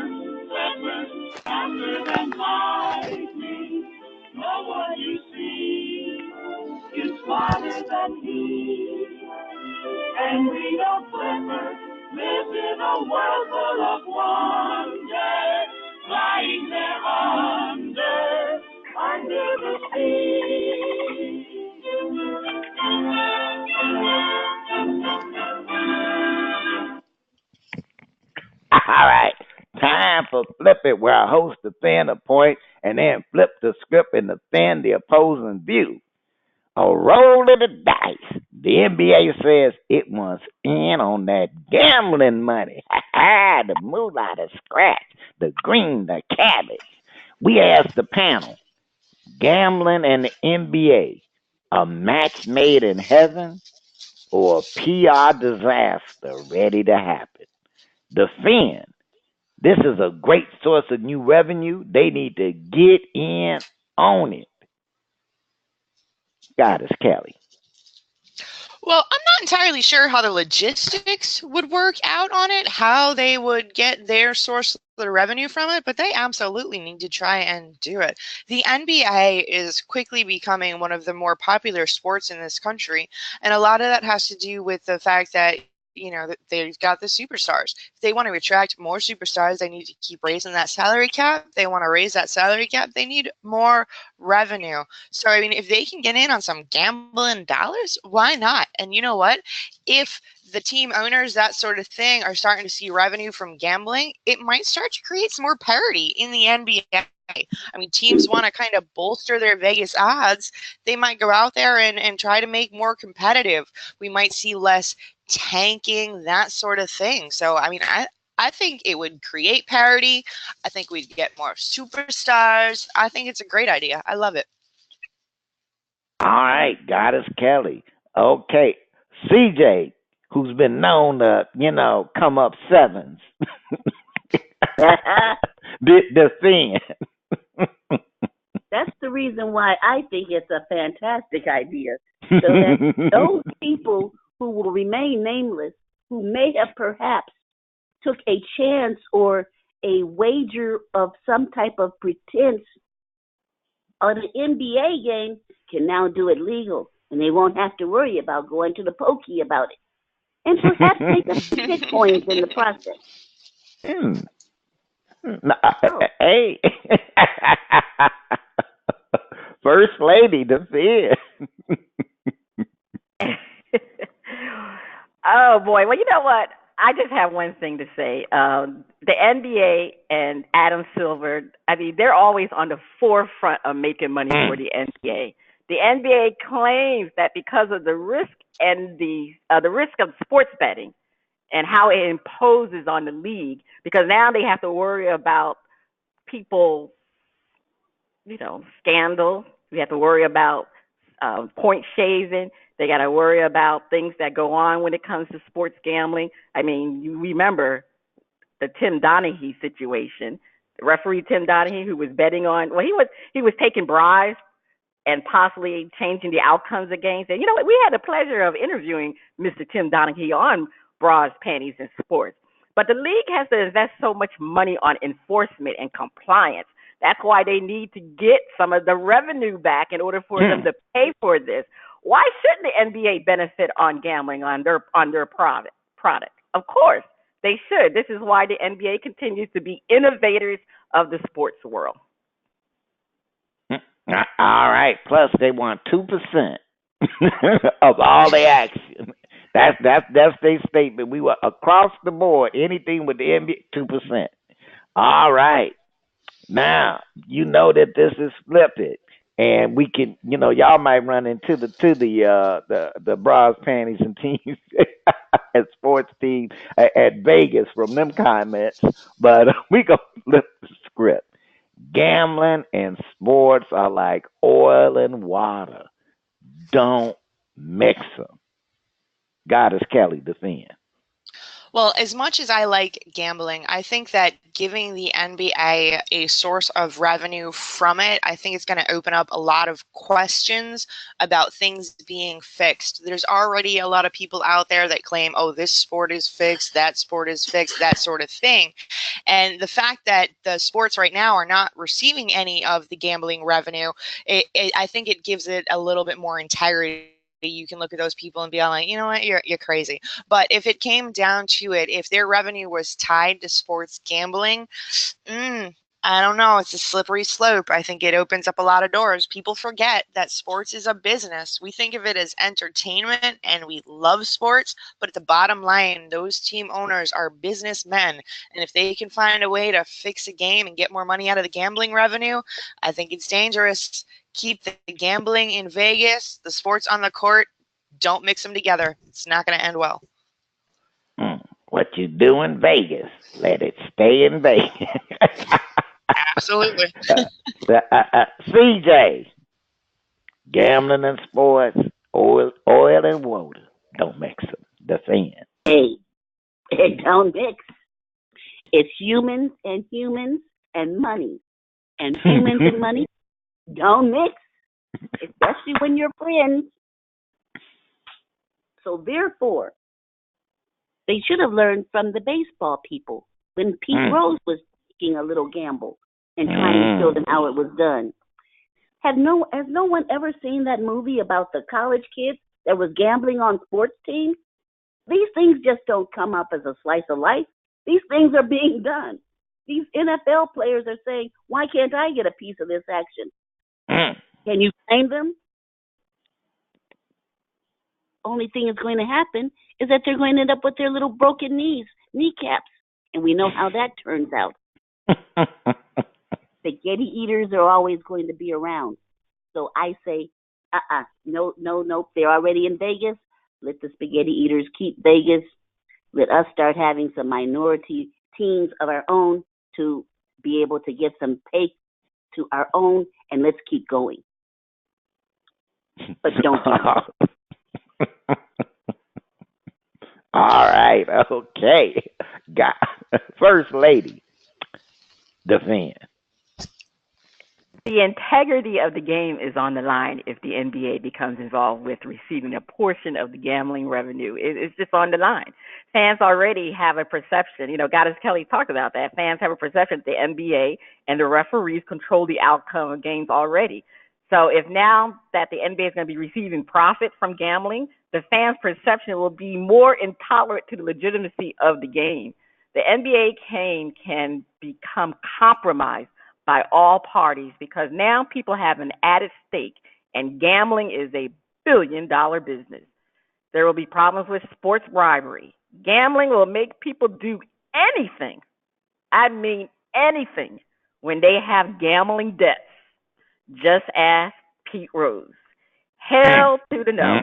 faster than lightning. No one you see is smarter than he. And we know Flipper lives in a world full of wonder, lying there under the sea. All right, time for Flip It, where I host defend a point and then flip the script and defend the opposing view. A roll of the dice. The NBA says it wants in on that gambling money. The moolah, the scratch, the green, the cabbage. We asked the panel, gambling and the NBA, a match made in heaven or a PR disaster ready to happen? Defend. This is a great source of new revenue. They need to get in on it. Goddess Kelly. Well, I'm not entirely sure how the logistics would work out on it, how they would get their source of the revenue from it, but they absolutely need to try and do it. The NBA is quickly becoming one of the more popular sports in this country, and a lot of that has to do with the fact that they've got the superstars. If they want to attract more superstars, they need to keep raising that salary cap. They want to raise that salary cap. They need more revenue. So, I mean, if they can get in on some gambling dollars, why not? And you know what? If the team owners, that sort of thing, are starting to see revenue from gambling, it might start to create some more parity in the NBA. I mean, teams want to kind of bolster their Vegas odds. They might go out there and try to make more competitive. We might see less tanking, that sort of thing. So, I mean, I think it would create parity. I think we'd get more superstars. I think it's a great idea. I love it. All right, Goddess Kelly. Okay, CJ, who's been known to, come up sevens. Defend. That's the reason why I think it's a fantastic idea. So that those people who will remain nameless, who may have perhaps took a chance or a wager of some type of pretense on an NBA game, can now do it legal, and they won't have to worry about going to the pokey about it, and perhaps make a few Bitcoins in the process. Hey, First Lady, defend. Oh boy. Well, you know what? I just have one thing to say. The NBA and Adam Silver, I mean, they're always on the forefront of making money for the NBA. The NBA claims that because of the risk and the risk of sports betting and how it imposes on the league, because now they have to worry about people, scandal. We have to worry about point shaving. They got to worry about things that go on when it comes to sports gambling. I mean, you remember the Tim Donaghy situation. The referee Tim Donaghy, who was betting on, he was taking bribes and possibly changing the outcomes of games. And you know what? We had the pleasure of interviewing Mr. Tim Donaghy on bras, panties, and sports. But the league has to invest so much money on enforcement and compliance. That's why they need to get some of the revenue back in order for them to pay for this. Why shouldn't the NBA benefit on gambling on their product? Of course, they should. This is why the NBA continues to be innovators of the sports world. All right. Plus, they want 2% of all the action. That's their statement. We were across the board. Anything with the NBA, 2%. All right. Now you know that this is flipped, and we can, y'all might run into the bras, panties, and teams and sports team at Vegas from them comments, but we gonna flip the script. Gambling and sports are like oil and water. Don't mix them. God is Kelli, defend. Well, as much as I like gambling, I think that giving the NBA a source of revenue from it, I think it's going to open up a lot of questions about things being fixed. There's already a lot of people out there that claim, oh, this sport is fixed, that sport is fixed, that sort of thing. And the fact that the sports right now are not receiving any of the gambling revenue, I think it gives it a little bit more integrity. You can look at those people and be like, you know what, you're crazy. But if it came down to it, if their revenue was tied to sports gambling, I don't know. It's a slippery slope. I think it opens up a lot of doors. People forget that sports is a business. We think of it as entertainment and we love sports, but at the bottom line, those team owners are businessmen. And if they can find a way to fix a game and get more money out of the gambling revenue, I think it's dangerous. Keep the gambling in Vegas, the sports on the court. Don't mix them together. It's not going to end well. What you do in Vegas, let it stay in Vegas. Absolutely. CJ, gambling and sports, oil and water. Don't mix them. Defend. Hey, don't mix. It's humans and money. And humans and money don't mix, especially when you're friends. So therefore, they should have learned from the baseball people when Pete Rose was taking a little gamble and trying to show them how it was done. Has no one ever seen that movie about the college kid that was gambling on sports teams? These things just don't come up as a slice of life. These things are being done. These NFL players are saying, why can't I get a piece of this action? Can you blame them? Only thing that's going to happen is that they're going to end up with their little broken kneecaps. And we know how that turns out. Spaghetti eaters are always going to be around. So I say, no. They're already in Vegas. Let the spaghetti eaters keep Vegas. Let us start having some minority teams of our own to be able to get some pay to our own, and let's keep going. But don't. All right, okay. Got First Lady, defend. The integrity of the game is on the line if the NBA becomes involved with receiving a portion of the gambling revenue. It's just on the line. Fans already have a perception, Goddess Kelli talked about that. Fans have a perception that the NBA and the referees control the outcome of games already. So if now that the NBA is going to be receiving profit from gambling, the fans' perception will be more intolerant to the legitimacy of the game. The NBA can become compromised by all parties because now people have an added stake, and gambling is a billion-dollar business. There will be problems with sports bribery. Gambling will make people do anything. I mean anything when they have gambling debts. Just ask Pete Rose. Hell to the no.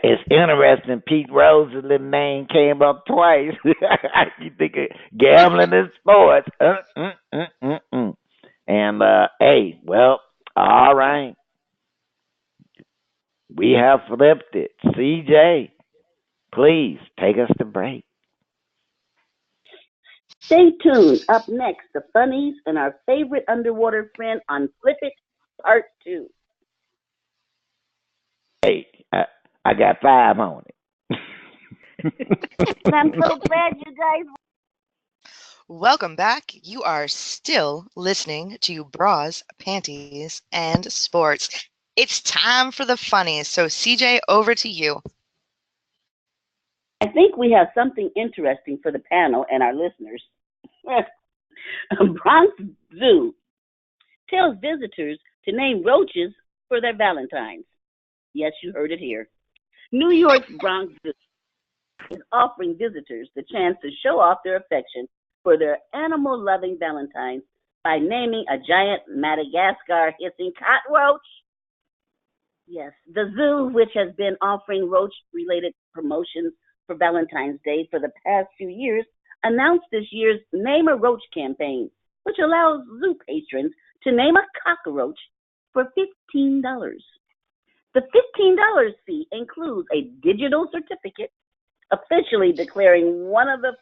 It's interesting. Pete Rose's little name came up twice. You think of gambling and sports. And hey, well, all right. We have flipped it. CJ, please take us to break. Stay tuned. Up next, the funnies and our favorite underwater friend on Flip It Part 2. Hey, I got 5 on it. And I'm so glad you guys. Welcome back. You are still listening to Bras, Panties, and Sports. It's time for the funnies. So, CJ, over to you. I think we have something interesting for the panel and our listeners. Bronx Zoo tells visitors to name roaches for their Valentines. Yes, you heard it here. New York's Bronx Zoo is offering visitors the chance to show off their affection for their animal loving Valentines by naming a giant Madagascar hissing cockroach. Yes, the zoo, which has been offering roach related promotions for Valentine's Day for the past few years, announced this year's Name a Roach campaign, which allows zoo patrons to name a cockroach for $15. The $15 fee includes a digital certificate officially declaring one of the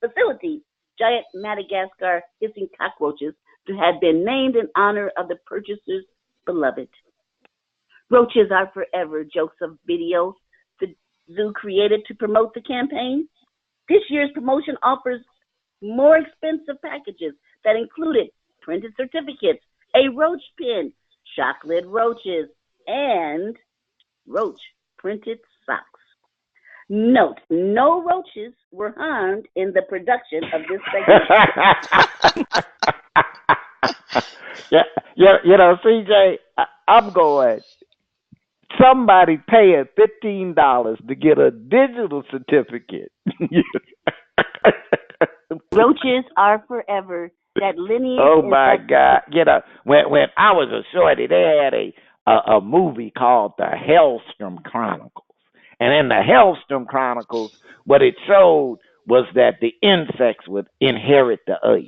facilities, giant Madagascar hissing cockroaches, to have been named in honor of the purchaser's beloved. Roaches are forever, jokes of video the zoo created to promote the campaign. This year's promotion offers more expensive packages that included printed certificates, a roach pin, chocolate roaches, and roach printed socks. Note, no roaches were harmed in the production of this segment. CJ, I'm going. Somebody paying $15 to get a digital certificate. Roaches are forever. That lineage. Oh my God! When I was a shorty, they had a movie called The Hellstrom Chronicles, and in the Hellstrom Chronicles, what it showed was that the insects would inherit the earth.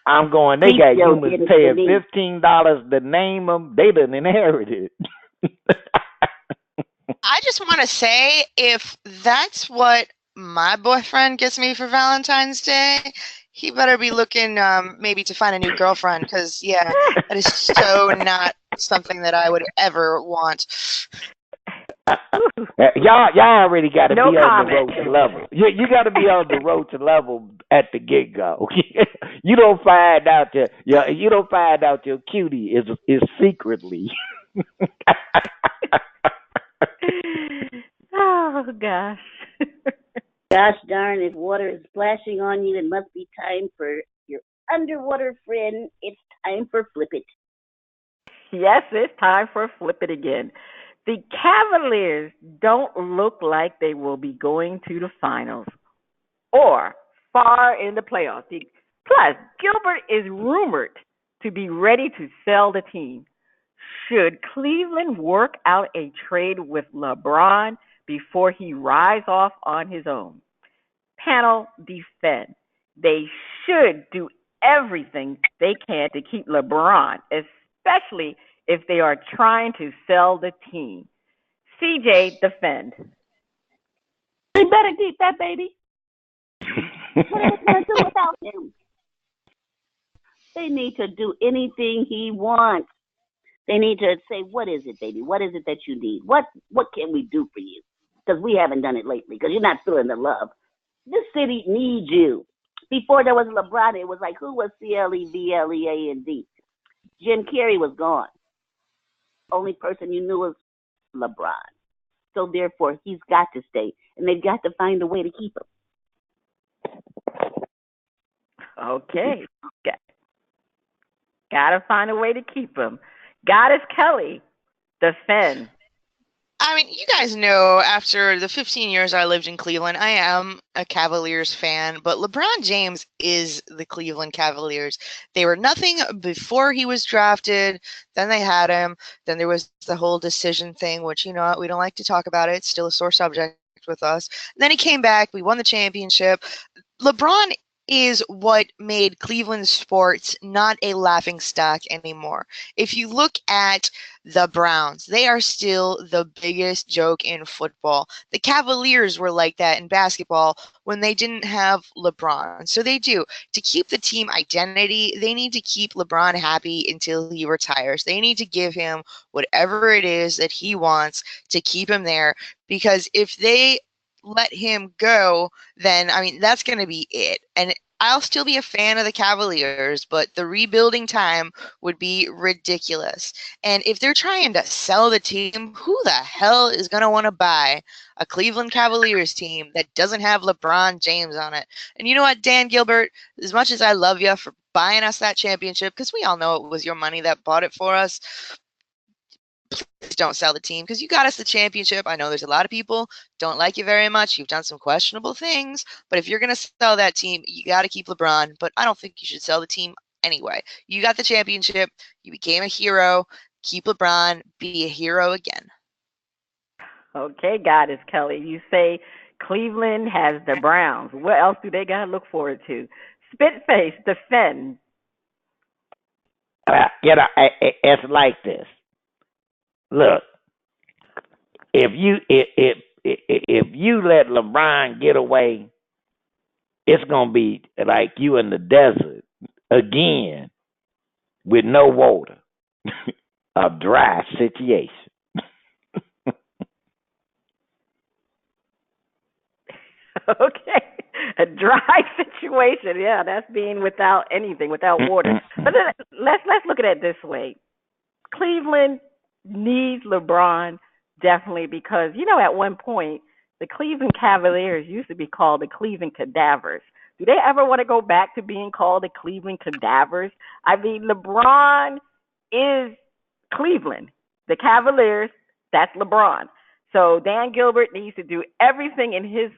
I'm going. They got humans paying $15 to name them. They done inherited it. I just want to say, if that's what my boyfriend gets me for Valentine's Day, he better be looking maybe to find a new girlfriend, because, yeah, that is so not something that I would ever want. Y'all already got to be on the roach level. You got to be on the roach level at the get go. You don't find out your cutie is secretly. Oh gosh. Gosh darn, if water is splashing on you, it must be time for your underwater friend. It's time for Flip It. Yes, it's time for Flip It again. The Cavaliers don't look like they will be going to the finals or far in the playoffs. Plus, Gilbert is rumored to be ready to sell the team. Should Cleveland work out a trade with LeBron before he rides off on his own? Panel defend. They should do everything they can to keep LeBron, especially if they are trying to sell the team. CJ, defend. They better keep that baby. What are they going to do without him? They need to do anything he wants. They need to say, what is it, baby? What is it that you need? What can we do for you? Because we haven't done it lately, because you're not feeling the love. This city needs you. Before there was LeBron, it was like, who was CLEVLEAND? Jim Carrey was gone. Only person you knew was LeBron. So therefore, he's got to stay, and they've got to find a way to keep him. Okay. Gotta find a way to keep him. Goddess Kelli, defend. I mean, you guys know, after the 15 years I lived in Cleveland, I am a Cavaliers fan, but LeBron James is the Cleveland Cavaliers. They were nothing before he was drafted. Then they had him. Then there was the whole decision thing, which, you know, we don't like to talk about it. It's still a sore subject with us. And then he came back. We won the championship. LeBron is what made Cleveland sports not a laughing stock anymore. If you look at the Browns, they are still the biggest joke in football. The Cavaliers were like that in basketball when they didn't have LeBron. So they do. To keep the team identity, they need to keep LeBron happy until he retires. They need to give him whatever it is that he wants to keep him there, because if they let him go, then I mean that's going to be it. And I'll still be a fan of the Cavaliers, but the rebuilding time would be ridiculous. And if they're trying to sell the team, who the hell is going to want to buy a Cleveland Cavaliers team that doesn't have LeBron James on it? And you know what, Dan Gilbert, as much as I love you for buying us that championship, because we all know it was your money that bought it for us, please don't sell the team, because you got us the championship. I know there's a lot of people don't like you very much. You've done some questionable things, but if you're going to sell that team, you got to keep LeBron. But I don't think you should sell the team anyway. You got the championship. You became a hero. Keep LeBron. Be a hero again. Okay, Goddess Kelli, you say Cleveland has the Browns. What else do they got to look forward to? Spitface, defend. It's like this. Look, if you let LeBron get away, it's gonna be like you in the desert again with no water, a dry situation. Okay, a dry situation. Yeah, that's being without anything, without water. But let's look at it this way. Cleveland needs LeBron definitely because at one point the Cleveland Cavaliers used to be called the Cleveland Cadavers. Do they ever want to go back to being called the Cleveland Cadavers? I mean, LeBron is Cleveland. The Cavaliers, that's LeBron. So Dan Gilbert needs to do everything in his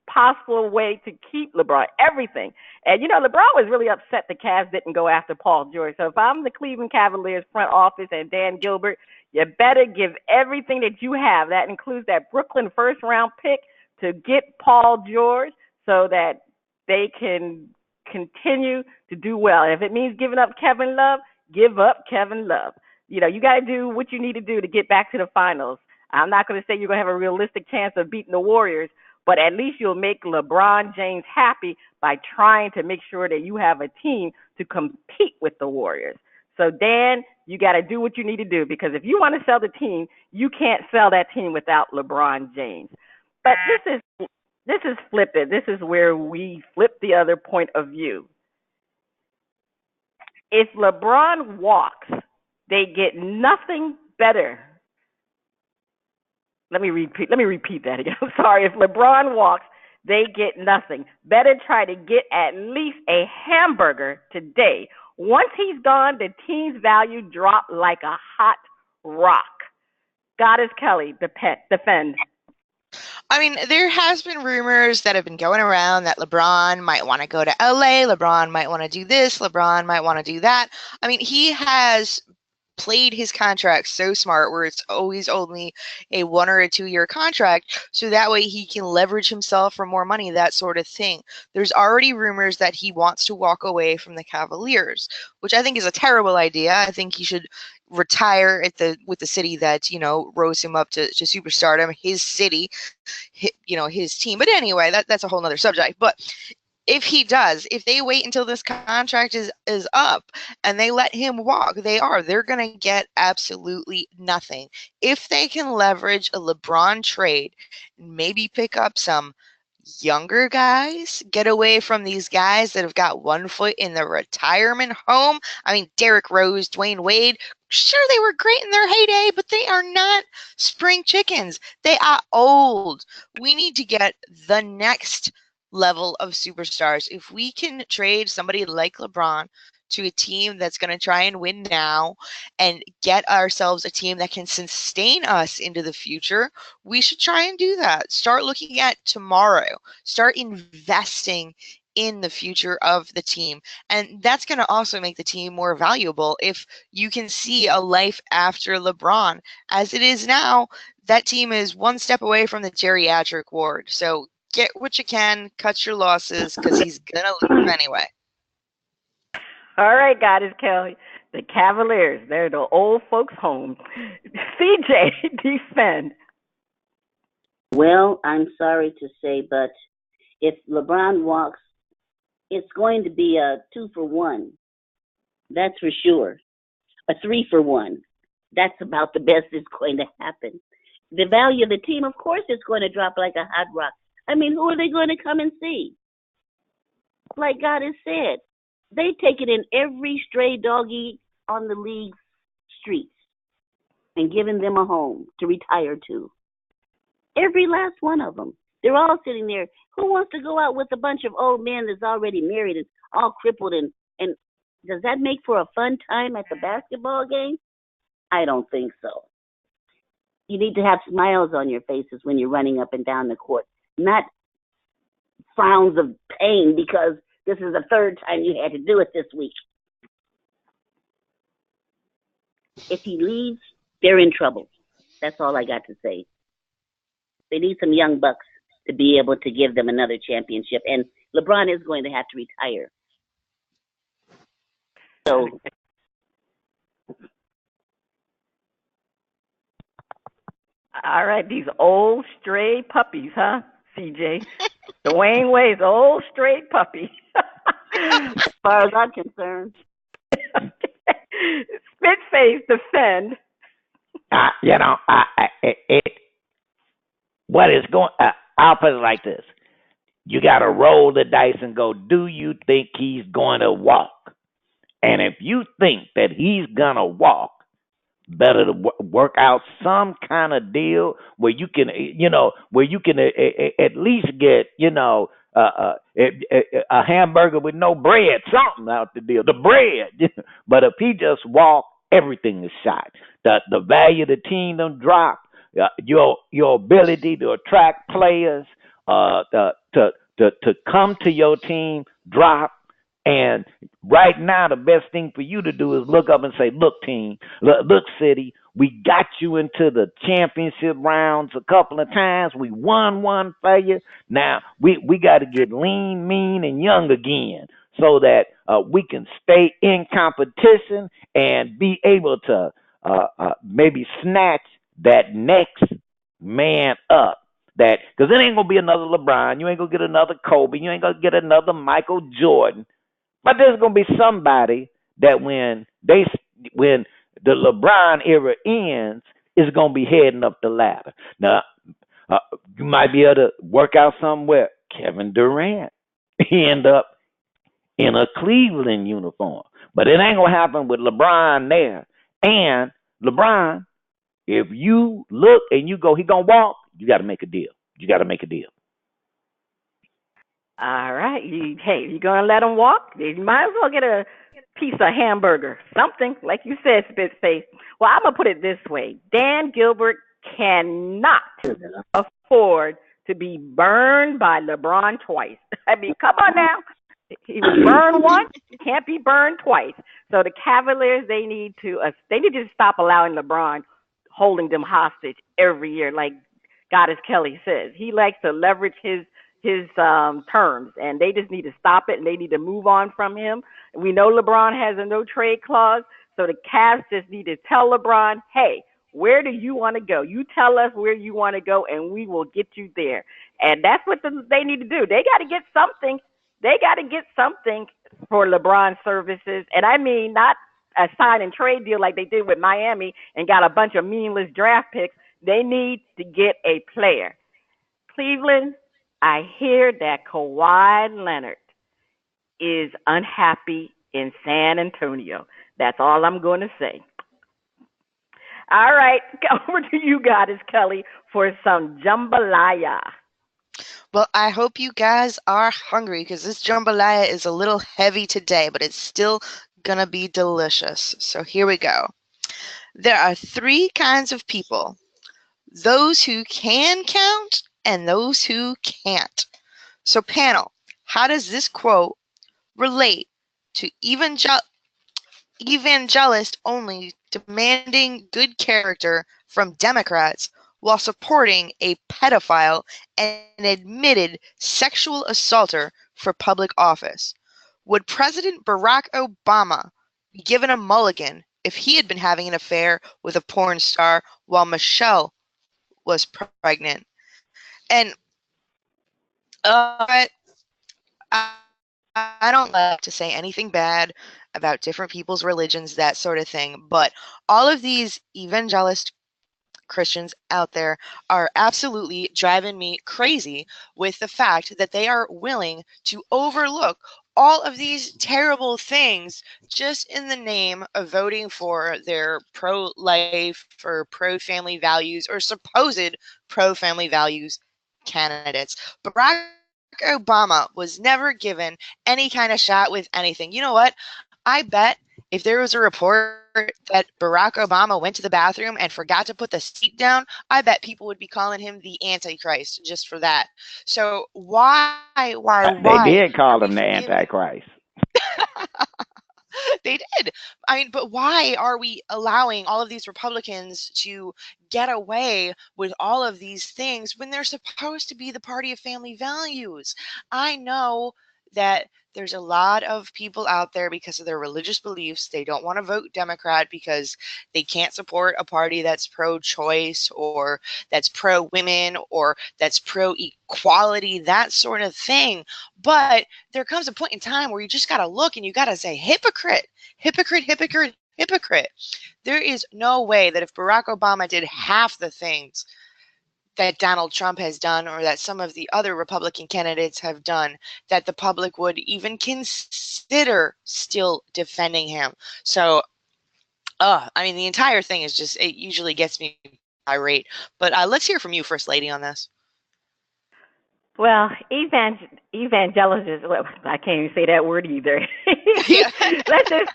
possible way to keep LeBron, everything. And LeBron was really upset the Cavs didn't go after Paul George. So if I'm the Cleveland Cavaliers front office and Dan Gilbert, you better give everything that you have. That includes that Brooklyn first round pick to get Paul George so that they can continue to do well. And if it means giving up Kevin Love, give up Kevin Love. You got to do what you need to do to get back to the finals. I'm not going to say you're going to have a realistic chance of beating the Warriors, but at least you'll make LeBron James happy by trying to make sure that you have a team to compete with the Warriors. So, Dan, you got to do what you need to do, because if you want to sell the team, you can't sell that team without LeBron James. But this is flip it. This is where we flip the other point of view. If LeBron walks, they get nothing better. Let me repeat that again. I'm sorry. If LeBron walks, they get nothing. Better try to get at least a hamburger today. Once he's gone, the team's value dropped like a hot rock. Goddess Kelli, defend. I mean, there has been rumors that have been going around that LeBron might want to go to LA, LeBron might want to do this, LeBron might want to do that. I mean, he has played his contract so smart where it's always only a 1 or a 2 year contract, so that way he can leverage himself for more money, that sort of thing. There's already rumors that he wants to walk away from the Cavaliers, which I think is a terrible idea. I think he should retire with the city that rose him up to superstardom, his city, his team. But anyway, that's a whole nother subject. But if they wait until this contract is up and they let him walk, they're going to get absolutely nothing. If they can leverage a LeBron trade and maybe pick up some younger guys, get away from these guys that have got one foot in the retirement home. I mean, Derrick Rose, Dwayne Wade, sure, they were great in their heyday, but they are not spring chickens. They are old. We need to get the next level of superstars. If we can trade somebody like LeBron to a team that's going to try and win now and get ourselves a team that can sustain us into the future, we should try and do that. Start looking at tomorrow. Start investing in the future of the team. And that's going to also make the team more valuable if you can see a life after LeBron. As it is now, that team is one step away from the geriatric ward. So get what you can, cut your losses, because he's going to leave anyway. All right, Goddess Kelly. The Cavaliers, they're the old folks' home. CJ, defend. Well, I'm sorry to say, but if LeBron walks, it's going to be a 2-for-1. That's for sure. A 3-for-1. That's about the best that's going to happen. The value of the team, of course, is going to drop like a hot rock. I mean, who are they going to come and see? Like God has said, they take it in every stray doggy on the league's streets and giving them a home to retire to. Every last one of them. They're all sitting there. Who wants to go out with a bunch of old men that's already married and all crippled and does that make for a fun time at the basketball game? I don't think so. You need to have smiles on your faces when you're running up and down the court, not frowns of pain because this is the third time you had to do it this week. If he leaves, they're in trouble. That's all I got to say. They need some young bucks to be able to give them another championship, and LeBron is going to have to retire. So, All right, these old stray puppies, huh, CJ? Dwayne Wade's old stray puppy. as far as I'm concerned, Spit face, defend. What is going? I'll put it like this: you got to roll the dice and go. Do you think he's going to walk? And if you think that he's gonna walk, better to work out some kind of deal where you can, at least get, a hamburger with no bread, something out the deal, the bread. But if he just walk, everything is shot. The value of the team don't drop. Your ability to attract players, to come to your team drop. And right now, the best thing for you to do is look up and say, look, team, look, city, we got you into the championship rounds a couple of times. We won one for you. Now, we got to get lean, mean, and young again so that we can stay in competition and be able to maybe snatch that next man up. That because it ain't going to be another LeBron. You ain't going to get another Kobe. You ain't going to get another Michael Jordan. But there's gonna be somebody that when the LeBron era ends, is gonna be heading up the ladder. Now, you might be able to work out somewhere. Kevin Durant, he end up in a Cleveland uniform, but it ain't gonna happen with LeBron there. And LeBron, if you look and you go, he gonna walk. You got to make a deal. You got to make a deal. All right. Hey, you going to let him walk? You might as well get a piece of hamburger, something, like you said, Spitface. Well, I'm going to put it this way. Dan Gilbert cannot afford to be burned by LeBron twice. I mean, come on now. He was burned once. He can't be burned twice. So the Cavaliers, they need to stop allowing LeBron holding them hostage every year, like Goddess Kelly says. He likes to leverage his terms, and they just need to stop it, and they need to move on from him. We know LeBron has a no trade clause, so the Cavs just need to tell LeBron, hey, where do you want to go? You tell us where you want to go, and we will get you there. And that's what they need to do. They got to get something. They got to get something for LeBron's services, and I mean not a sign and trade deal like they did with Miami and got a bunch of meaningless draft picks. They need to get a player. Cleveland, I hear that Kawhi Leonard is unhappy in San Antonio. That's all I'm going to say. All right, over to you, Goddess Kelly, for some jambalaya. Well, I hope you guys are hungry because this jambalaya is a little heavy today, but it's still gonna be delicious. So here we go. There are three kinds of people: those who can count and those who can't. So, panel, how does this quote relate to evangelist only demanding good character from Democrats while supporting a pedophile and admitted sexual assaulter for public office? Would President Barack Obama be given a mulligan if he had been having an affair with a porn star while Michelle was pregnant? And I, I don't like to say anything bad about different people's religions, that sort of thing, but all of these evangelist Christians out there are absolutely driving me crazy with the fact that they are willing to overlook all of these terrible things just in the name of voting for their pro-life or pro-family values or supposed pro-family values candidates. Barack Obama was never given any kind of shot with anything. You know what? I bet if there was a report that Barack Obama went to the bathroom and forgot to put the seat down, I bet people would be calling him the Antichrist just for that. So They why did are call we him the forgiving? Antichrist. They did. I mean, but why are we allowing all of these Republicans to get away with all of these things when they're supposed to be the party of family values? I know that there's a lot of people out there because of their religious beliefs. They don't want to vote Democrat because they can't support a party that's pro choice or that's pro women or that's pro equality, that sort of thing. But there comes a point in time where you just got to look and you got to say, hypocrite, hypocrite, hypocrite, hypocrite. There is no way that if Barack Obama did half the things that Donald Trump has done or that some of the other Republican candidates have done, that the public would even consider still defending him. So, I mean, the entire thing is just, it usually gets me irate. But let's hear from you, First Lady, on this. Well, evangelists, well, I can't even say that word either. Yeah. let's just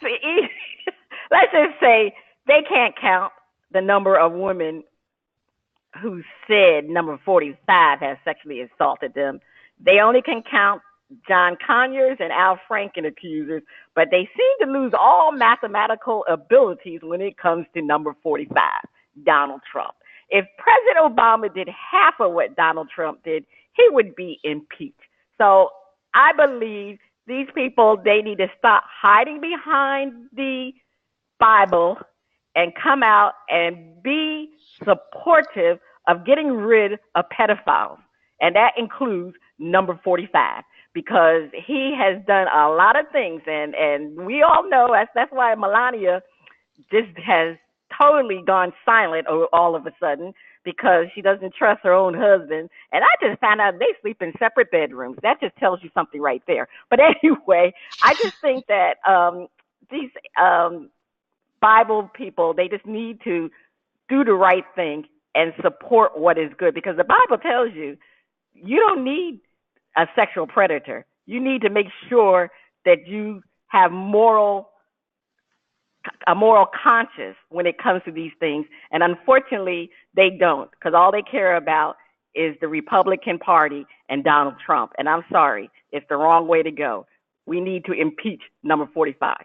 let's just say they can't count the number of women who said number 45 has sexually assaulted them. They only can count John Conyers and Al Franken accusers, but they seem to lose all mathematical abilities when it comes to number 45, Donald Trump. If President Obama did half of what Donald Trump did, he would be impeached. So I believe these people, they need to stop hiding behind the Bible and come out and be supportive of getting rid of pedophiles. And that includes number 45 because he has done a lot of things. And we all know that's why Melania just has totally gone silent all of a sudden because she doesn't trust her own husband. And I just found out they sleep in separate bedrooms. That just tells you something right there. But anyway, I just think that these Bible people, they just need to do the right thing and support what is good because the Bible tells you you don't need a sexual predator. You need to make sure that you have a moral conscience when it comes to these things. And unfortunately, they don't because all they care about is the Republican Party and Donald Trump. And I'm sorry, it's the wrong way to go. We need to impeach number 45.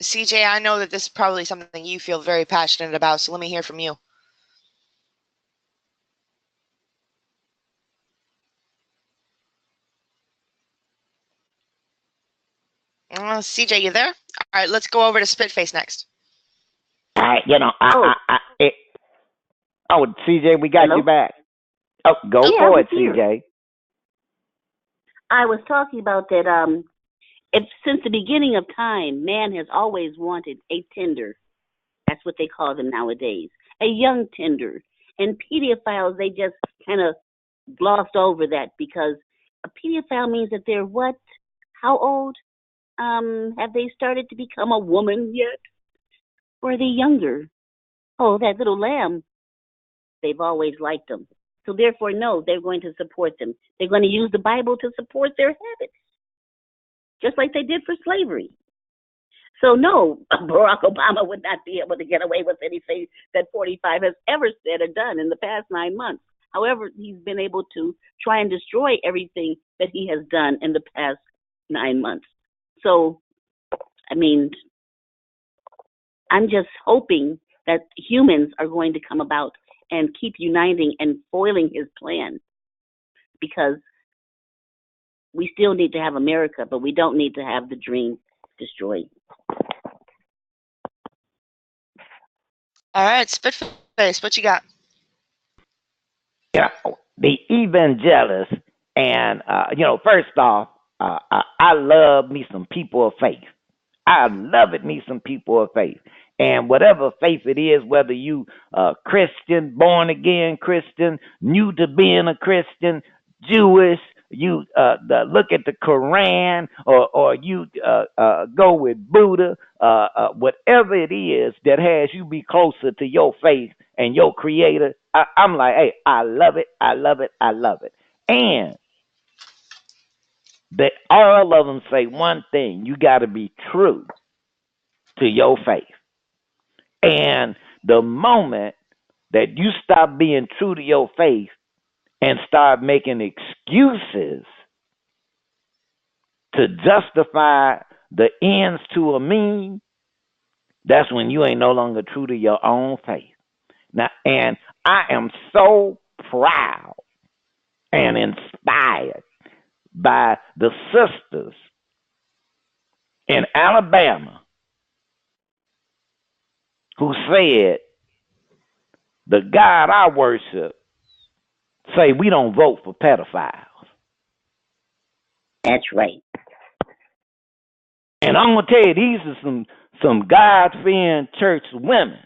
CJ, I know that this is probably something you feel very passionate about, so let me hear from you. CJ, you there? All right, let's go over to Spitface next. You know, CJ, we got Hello? you back. Oh, go Yeah, for I'm it, here. CJ. I was talking about that. Since the beginning of time, man has always wanted a tender. That's what they call them nowadays, a young tender. And pedophiles, they just kind of glossed over that because a pedophile means that they're what? How old? Have they started to become a woman yet? Or are they younger? Oh, that little lamb. They've always liked them. So therefore, no, they're going to support them. They're going to use the Bible to support their habits, just like they did for slavery. So no, Barack Obama would not be able to get away with anything that 45 has ever said or done in the past 9 months. However, he's been able to try and destroy everything that he has done in the past 9 months. So, I mean, I'm just hoping that humans are going to come about and keep uniting and foiling his plan, because we still need to have America, but we don't need to have the dream destroyed. All right, Spitface, what you got? The evangelists, and first off, I love me some people of faith. I love it, me some people of faith. And whatever faith it is, whether you Christian, born again Christian, new to being a Christian, Jewish, you look at the Quran, or you go with Buddha, whatever it is that has you be closer to your faith and your creator, I'm like, hey, I love it, I love it, I love it. And they all of them say one thing: you got to be true to your faith. And the moment that you stop being true to your faith and start making excuses to justify the ends to a mean, that's when you ain't no longer true to your own faith. Now, and I am so proud and inspired by the sisters in Alabama who said, the God I worship say we don't vote for pedophiles. That's right. And I'm gonna tell you, these are some God-fearing church women,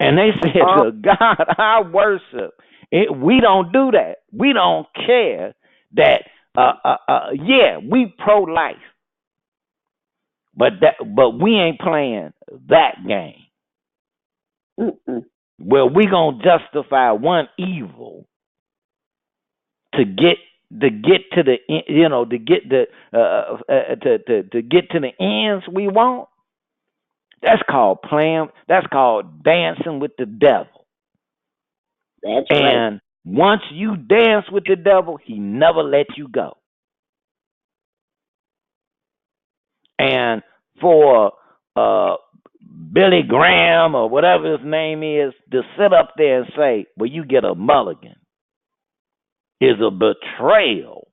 and they said, the God I worship, we don't do that. We don't care that. Yeah, we pro-life, but we ain't playing that game. Well, we gonna justify one evil to get to the to get the to get to the ends we want. That's called playing. That's called dancing with the devil. That's and right. Once you dance with the devil, he never lets you go. And for Billy Graham or whatever his name is to sit up there and say, well, you get a mulligan, is a betrayal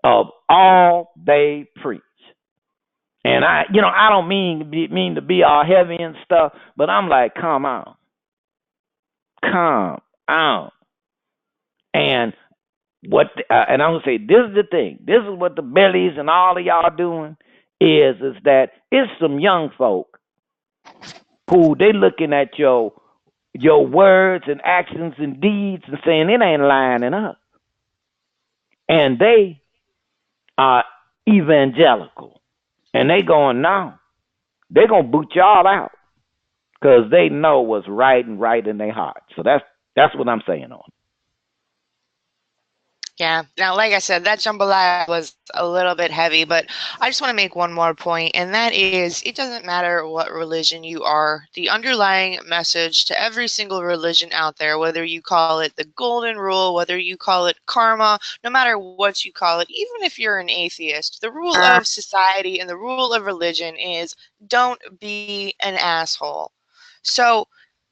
of all they preach. And I don't mean to be all heavy and stuff, but I'm like, come on. And and I'm gonna say, this is the thing. This is what the Billies and all of y'all doing is that it's some young folk who they looking at your words and actions and deeds and saying it ain't lining up, and they are evangelical, and they going, no, they gonna boot y'all out because they know what's right in their heart. So that's what I'm saying on. Yeah. Now, like I said, that jambalaya was a little bit heavy, but I just want to make one more point, and that is it doesn't matter what religion you are. The underlying message to every single religion out there, whether you call it the golden rule, whether you call it karma, no matter what you call it, even if you're an atheist, the rule of society and the rule of religion is don't be an asshole. So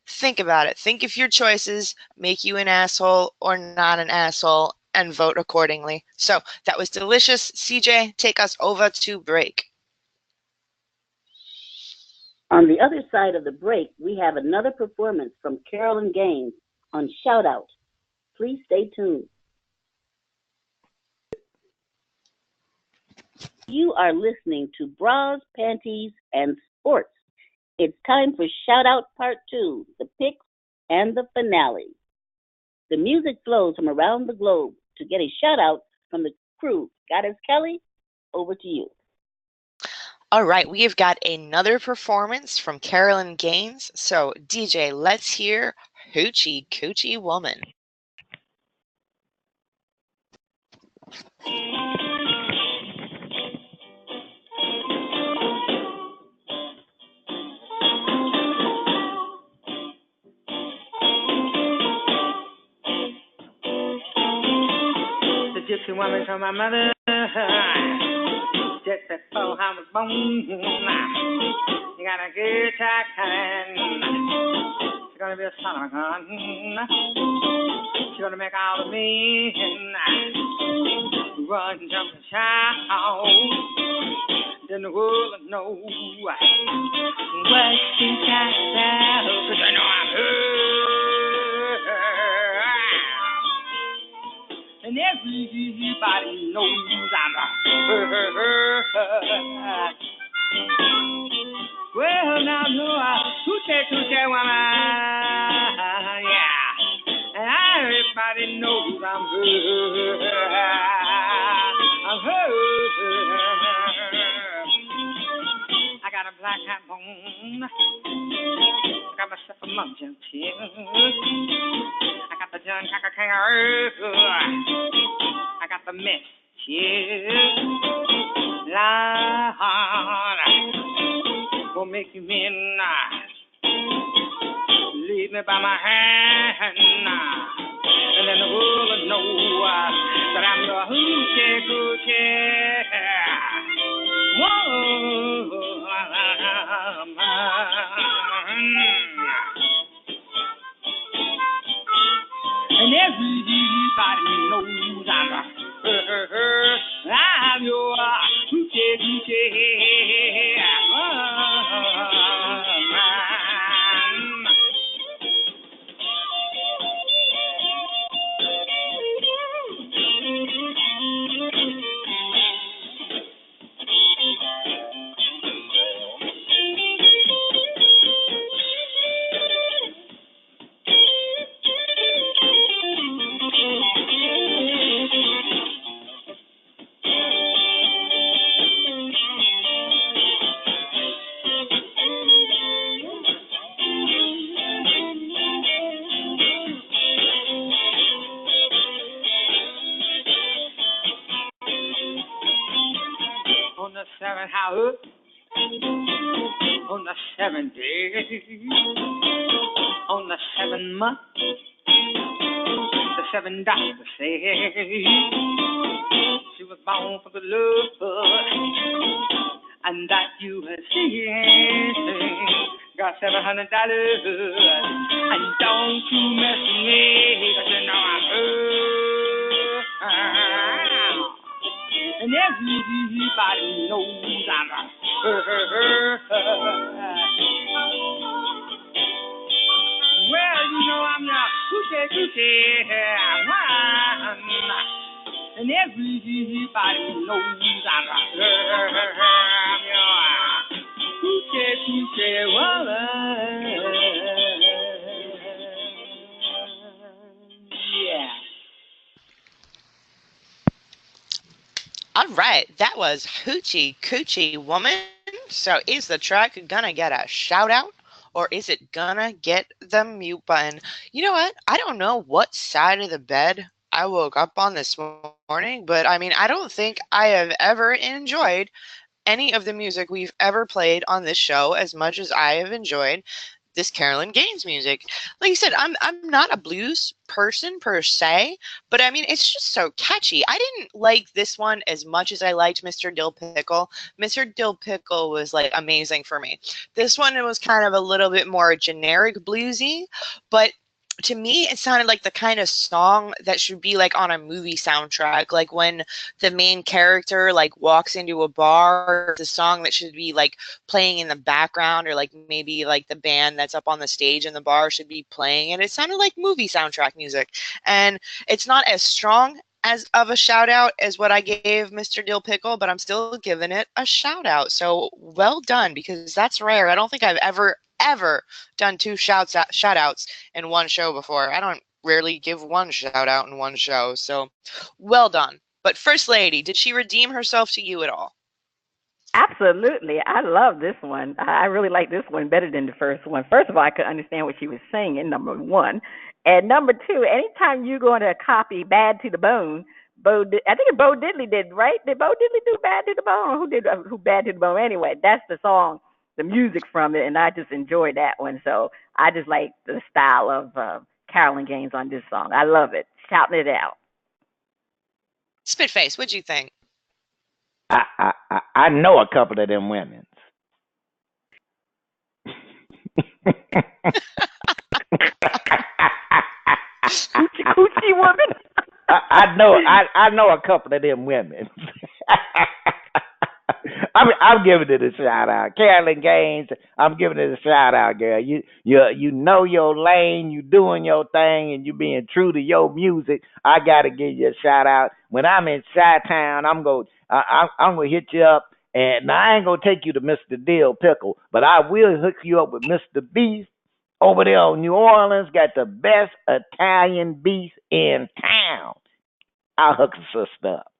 think about it. Think if your choices make you an asshole or not an asshole, and vote accordingly. So that was delicious. CJ, take us over to break. On the other side of the break, we have another performance from Carolyn Gaines on Shout Out. Please stay tuned. You are listening to Bras, Panties, and Sports. It's time for Shout Out Part 2, the picks and the finale. The music flows from around the globe to get a shout out from the crew. Goddess Kelli, over to you. All right, we have got another performance from Carolyn Gaines. So, DJ, let's hear Hoochie Coochie Woman. The gypsy woman from my mother, just a Oh, I was born. You got a good time. She's gonna be a son of a gun. She's gonna make all the men run, jump, and shout. Then the world will know what she's got about. 'Cause I know I'm her. And everybody knows I'm her. Well, now, no, touche, woman, yeah. And everybody knows I'm her. I'm her. I got a black hat on. I got myself a munching chin. I got the John Cocker kangaroo. I got the mess, yeah. Lord, gonna make you men lead me by my hand, and then the world will know that I'm your hoochie coochie. Whoa, and everybody knows I'm your hoochie coochie. On the 7th hour, on the 7th day, on the 7th month, the 7 doctors say she was born for the Lord, and that you have seen. Got $700, and don't you mess with me, 'cause you know I'm her. And everybody knows I'm her. Well, you know I'm your coochie one. And everybody knows I'm her. I'm your coochie woman. Yeah. All right, that was Hoochie Coochie Woman. So is the track gonna get a shout out or is it gonna get the mute button? You know what? I don't know what side of the bed I woke up on this morning, but I mean, I don't think I have ever enjoyed any of the music we've ever played on this show as much as I have enjoyed this Carolyn Gaines music. Like you said, I'm not a blues person per se, but I mean it's just so catchy. I didn't like this one as much as I liked Mr. Dill Pickle. Mr. Dill Pickle was like amazing for me. This one it was kind of a little bit more generic bluesy, but to me it sounded like the kind of song that should be like on a movie soundtrack, like when the main character like walks into a bar, the song that should be like playing in the background, or like maybe like the band that's up on the stage in the bar should be playing, and it sounded like movie soundtrack music. And it's not as strong as of a shout out as what I gave Mr. Dill Pickle, but I'm still giving it a shout out. So well done, because that's rare. I don't think I've ever done two shout outs in one show before. I don't rarely give one shout out in one show. So well done. But First Lady, did she redeem herself to you at all? Absolutely. I love this one. I really like this one better than the first one. First of all, I could understand what she was singing, number one. And number two, anytime you're going to copy Bad to the Bone, I think Bo Diddley did, right? Did Bo Diddley do Bad to the Bone? Or who Bad to the Bone? Anyway, that's the song, the music from it, and I just enjoyed that one. So I just like the style of Carolyn Gaines on this song. I love it. Shouting it out. Spitface, what'd you think? I know a couple of them women. Coochie coochie woman. I know a couple of them women. I'm giving it a shout out, Carolyn Gaines. I'm giving it a shout out, girl. You know your lane. You doing your thing, and you being true to your music. I gotta give you a shout out. When I'm in Chi-Town, I'm gonna hit you up, and now I ain't gonna take you to Mr. Dill Pickle, but I will hook you up with Mr. Beast over there in New Orleans. Got the best Italian beef in town. I'll hook the sister up.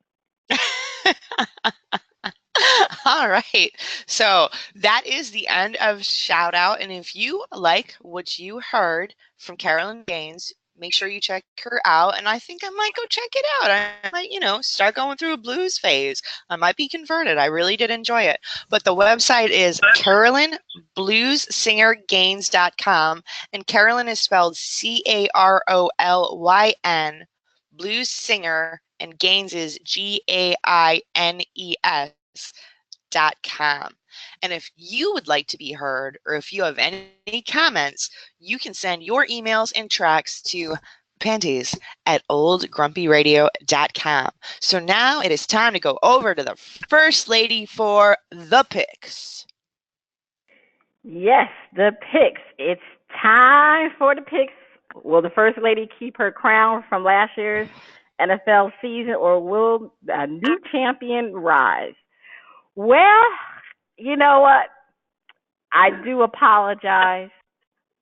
All right. So that is the end of shout out. And if you like what you heard from Carolyn Gaines, make sure you check her out. And I think I might go check it out. I might, start going through a blues phase. I might be converted. I really did enjoy it. But the website is CarolynBluesSingerGaines.com. And Carolyn is spelled Carolyn, blues singer, and Gaines is GAINES.com. And if you would like to be heard, or if you have any comments, you can send your emails and tracks to panties@oldgrumpyradio.com. So now it is time to go over to the first lady for the picks. Yes, the picks. It's time for the picks. Will the first lady keep her crown from last year's NFL season, or will a new champion rise? Well, you know what? I do apologize.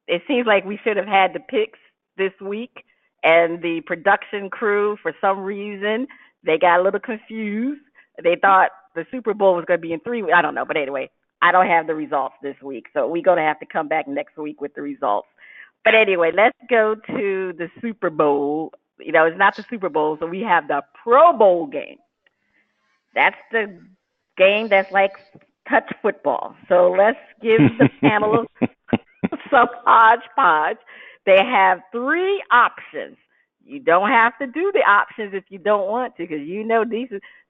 It seems like we should have had the picks this week, and the production crew, for some reason, they got a little confused. They thought the Super Bowl was going to be in 3 weeks. I don't know, but anyway, I don't have the results this week, so we're going to have to come back next week with the results. But anyway, let's go to the Super Bowl. It's not the Super Bowl, so we have the Pro Bowl game. That's the game that's like touch football. So let's give the panelists some hodgepodge. They have 3 options. You don't have to do the options if you don't want to, because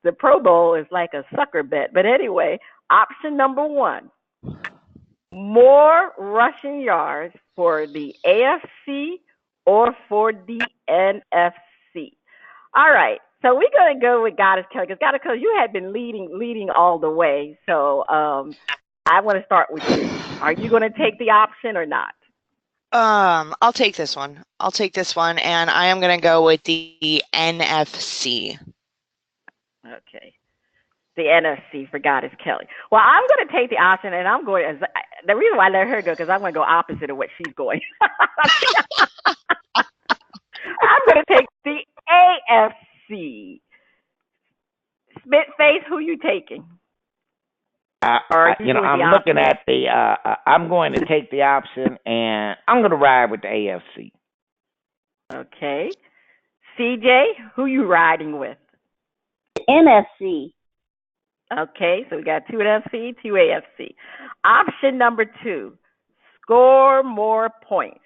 the Pro Bowl is like a sucker bet. But anyway, option number 1, more rushing yards for the AFC or for the NFC. All right, so we're going to go with Goddess Kelli, because Goddess Kelli, you had been leading all the way. So I want to start with you. Are you going to take the option or not? I'll take this one. And I am going to go with the NFC. Okay. The NFC for Goddess Kelli. Well, I'm going to take the option, and I'm going. The reason why I let her go, because I'm going to go opposite of what she's going. I'm going to take the AFC. Spitface, who you taking? I'm looking at the. I'm going to take the option, and I'm going to ride with the AFC. Okay. CJ, who you riding with? NFC. Okay, so we got 2 NFC, 2 AFC. Option number 2, score more points.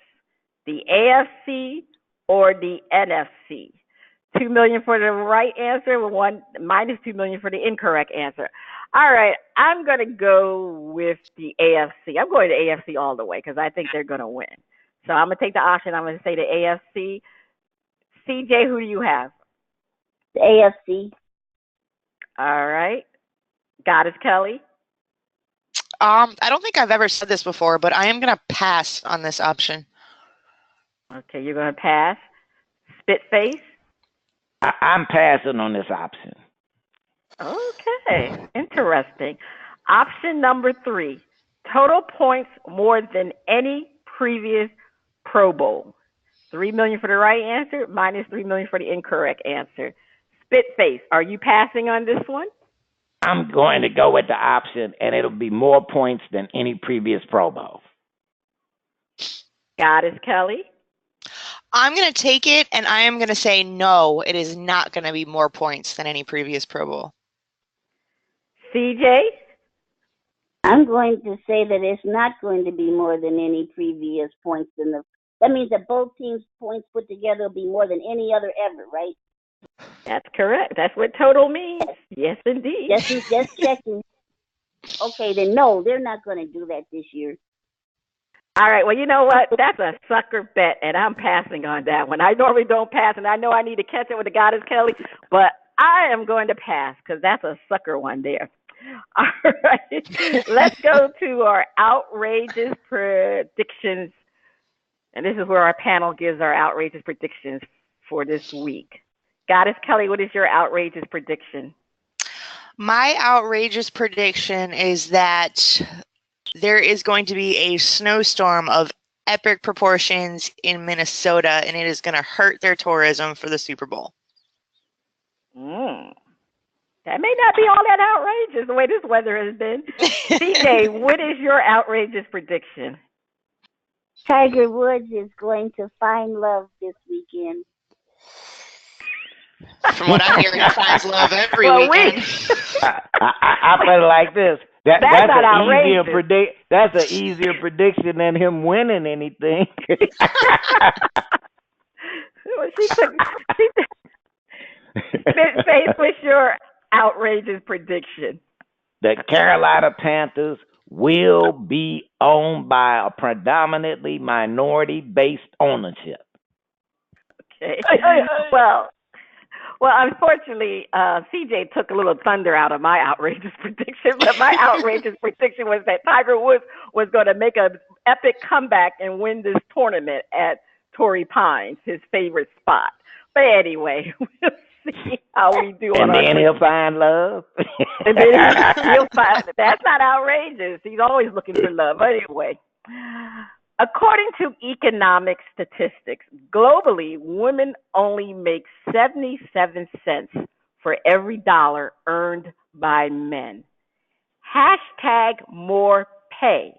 The AFC or the NFC? $2 million for the right answer, minus $2 million for the incorrect answer. All right, I'm going to go with the AFC. I'm going to AFC all the way because I think they're going to win. So I'm going to take the option. I'm going to say the AFC. CJ, who do you have? The AFC. All right. Goddess Kelli? I don't think I've ever said this before, but I am going to pass on this option. Okay, you're going to pass. Spitface? I'm passing on this option. Okay, interesting. Option number 3, total points more than any previous Pro Bowl. $3 million for the right answer, minus $3 million for the incorrect answer. Spitface, are you passing on this one? I'm going to go with the option, and it'll be more points than any previous Pro Bowl. Goddess Kelli? I'm going to take it, and I am going to say no, it is not going to be more points than any previous Pro Bowl. CJ? I'm going to say that it's not going to be more than any previous points that means that both teams' points put together will be more than any other ever, right? That's correct. That's what total means. Yes, indeed. Just checking. Okay, then no, they're not going to do that this year. All right. Well, you know what? That's a sucker bet, and I'm passing on that one. I normally don't pass, and I know I need to catch it with the goddess Kelly, but I am going to pass because that's a sucker one there. All right. Let's go to our outrageous predictions. And this is where our panel gives our outrageous predictions for this week. Goddess Kelly, what is your outrageous prediction? My outrageous prediction is that there is going to be a snowstorm of epic proportions in Minnesota, and it is going to hurt their tourism for the Super Bowl. That may not be all that outrageous the way this weather has been. CJ, what is your outrageous prediction? Tiger Woods is going to find love this weekend. From what I'm hearing, he finds love every weekend. I put it like this. That's not outrageous. That's an easier easier prediction than him winning anything. Face, what's your outrageous prediction? The Carolina Panthers will be owned by a predominantly minority-based ownership. Okay. Well, unfortunately, CJ took a little thunder out of my outrageous prediction, but my outrageous prediction was that Tiger Woods was going to make an epic comeback and win this tournament at Torrey Pines, his favorite spot. But anyway, we'll see how we do on our... And then he'll find love. And then he'll find... That's not outrageous. He's always looking for love. Anyway... According to economic statistics, globally, women only make 77 cents for every dollar earned by men. Hashtag more pay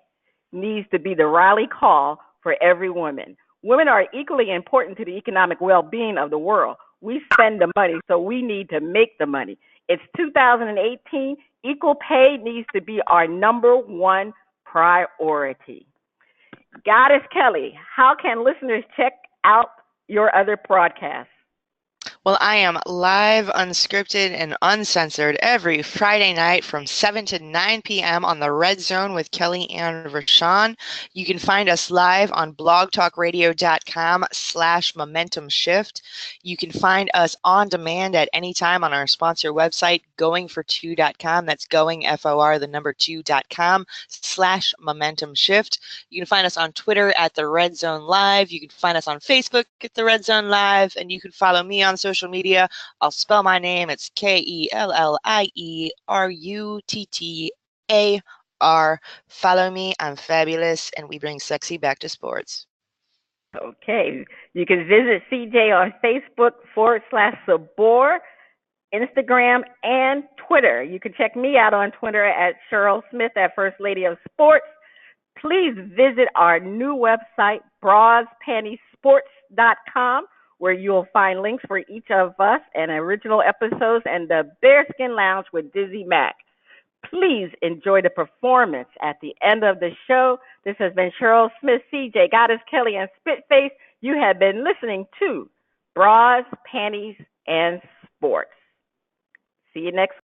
needs to be the rally call for every woman. Women are equally important to the economic well-being of the world. We spend the money, so we need to make the money. It's 2018. Equal pay needs to be our number one priority. Goddess Kelly, how can listeners check out your other broadcasts? Well, I am live, unscripted, and uncensored every Friday night from 7 to 9 p.m. on the Red Zone with Kelli and Rashawn. You can find us live on blogtalkradio.com/momentum shift. You can find us on demand at any time on our sponsor website, goingfor2.com. That's going, F-O-R, the number 2.com/momentum shift. You can find us on Twitter at the Red Zone Live. You can find us on Facebook at the Red Zone Live, and you can follow me on social media. I'll spell my name. It's KELLIERUTTAR. Follow me. I'm fabulous, and we bring sexy back to sports. Okay. You can visit CJ on Facebook /Sabor, Instagram, and Twitter. You can check me out on Twitter at Cheryl Smith at First Lady of Sports. Please visit our new website, braspantysports.com, where you'll find links for each of us and original episodes and the Bearskin Lounge with Dizzy Mack. Please enjoy the performance at the end of the show. This has been Cheryl Smith, CJ, Goddess Kelly, and Spitface. You have been listening to Bras, Panties, and Sports. See you next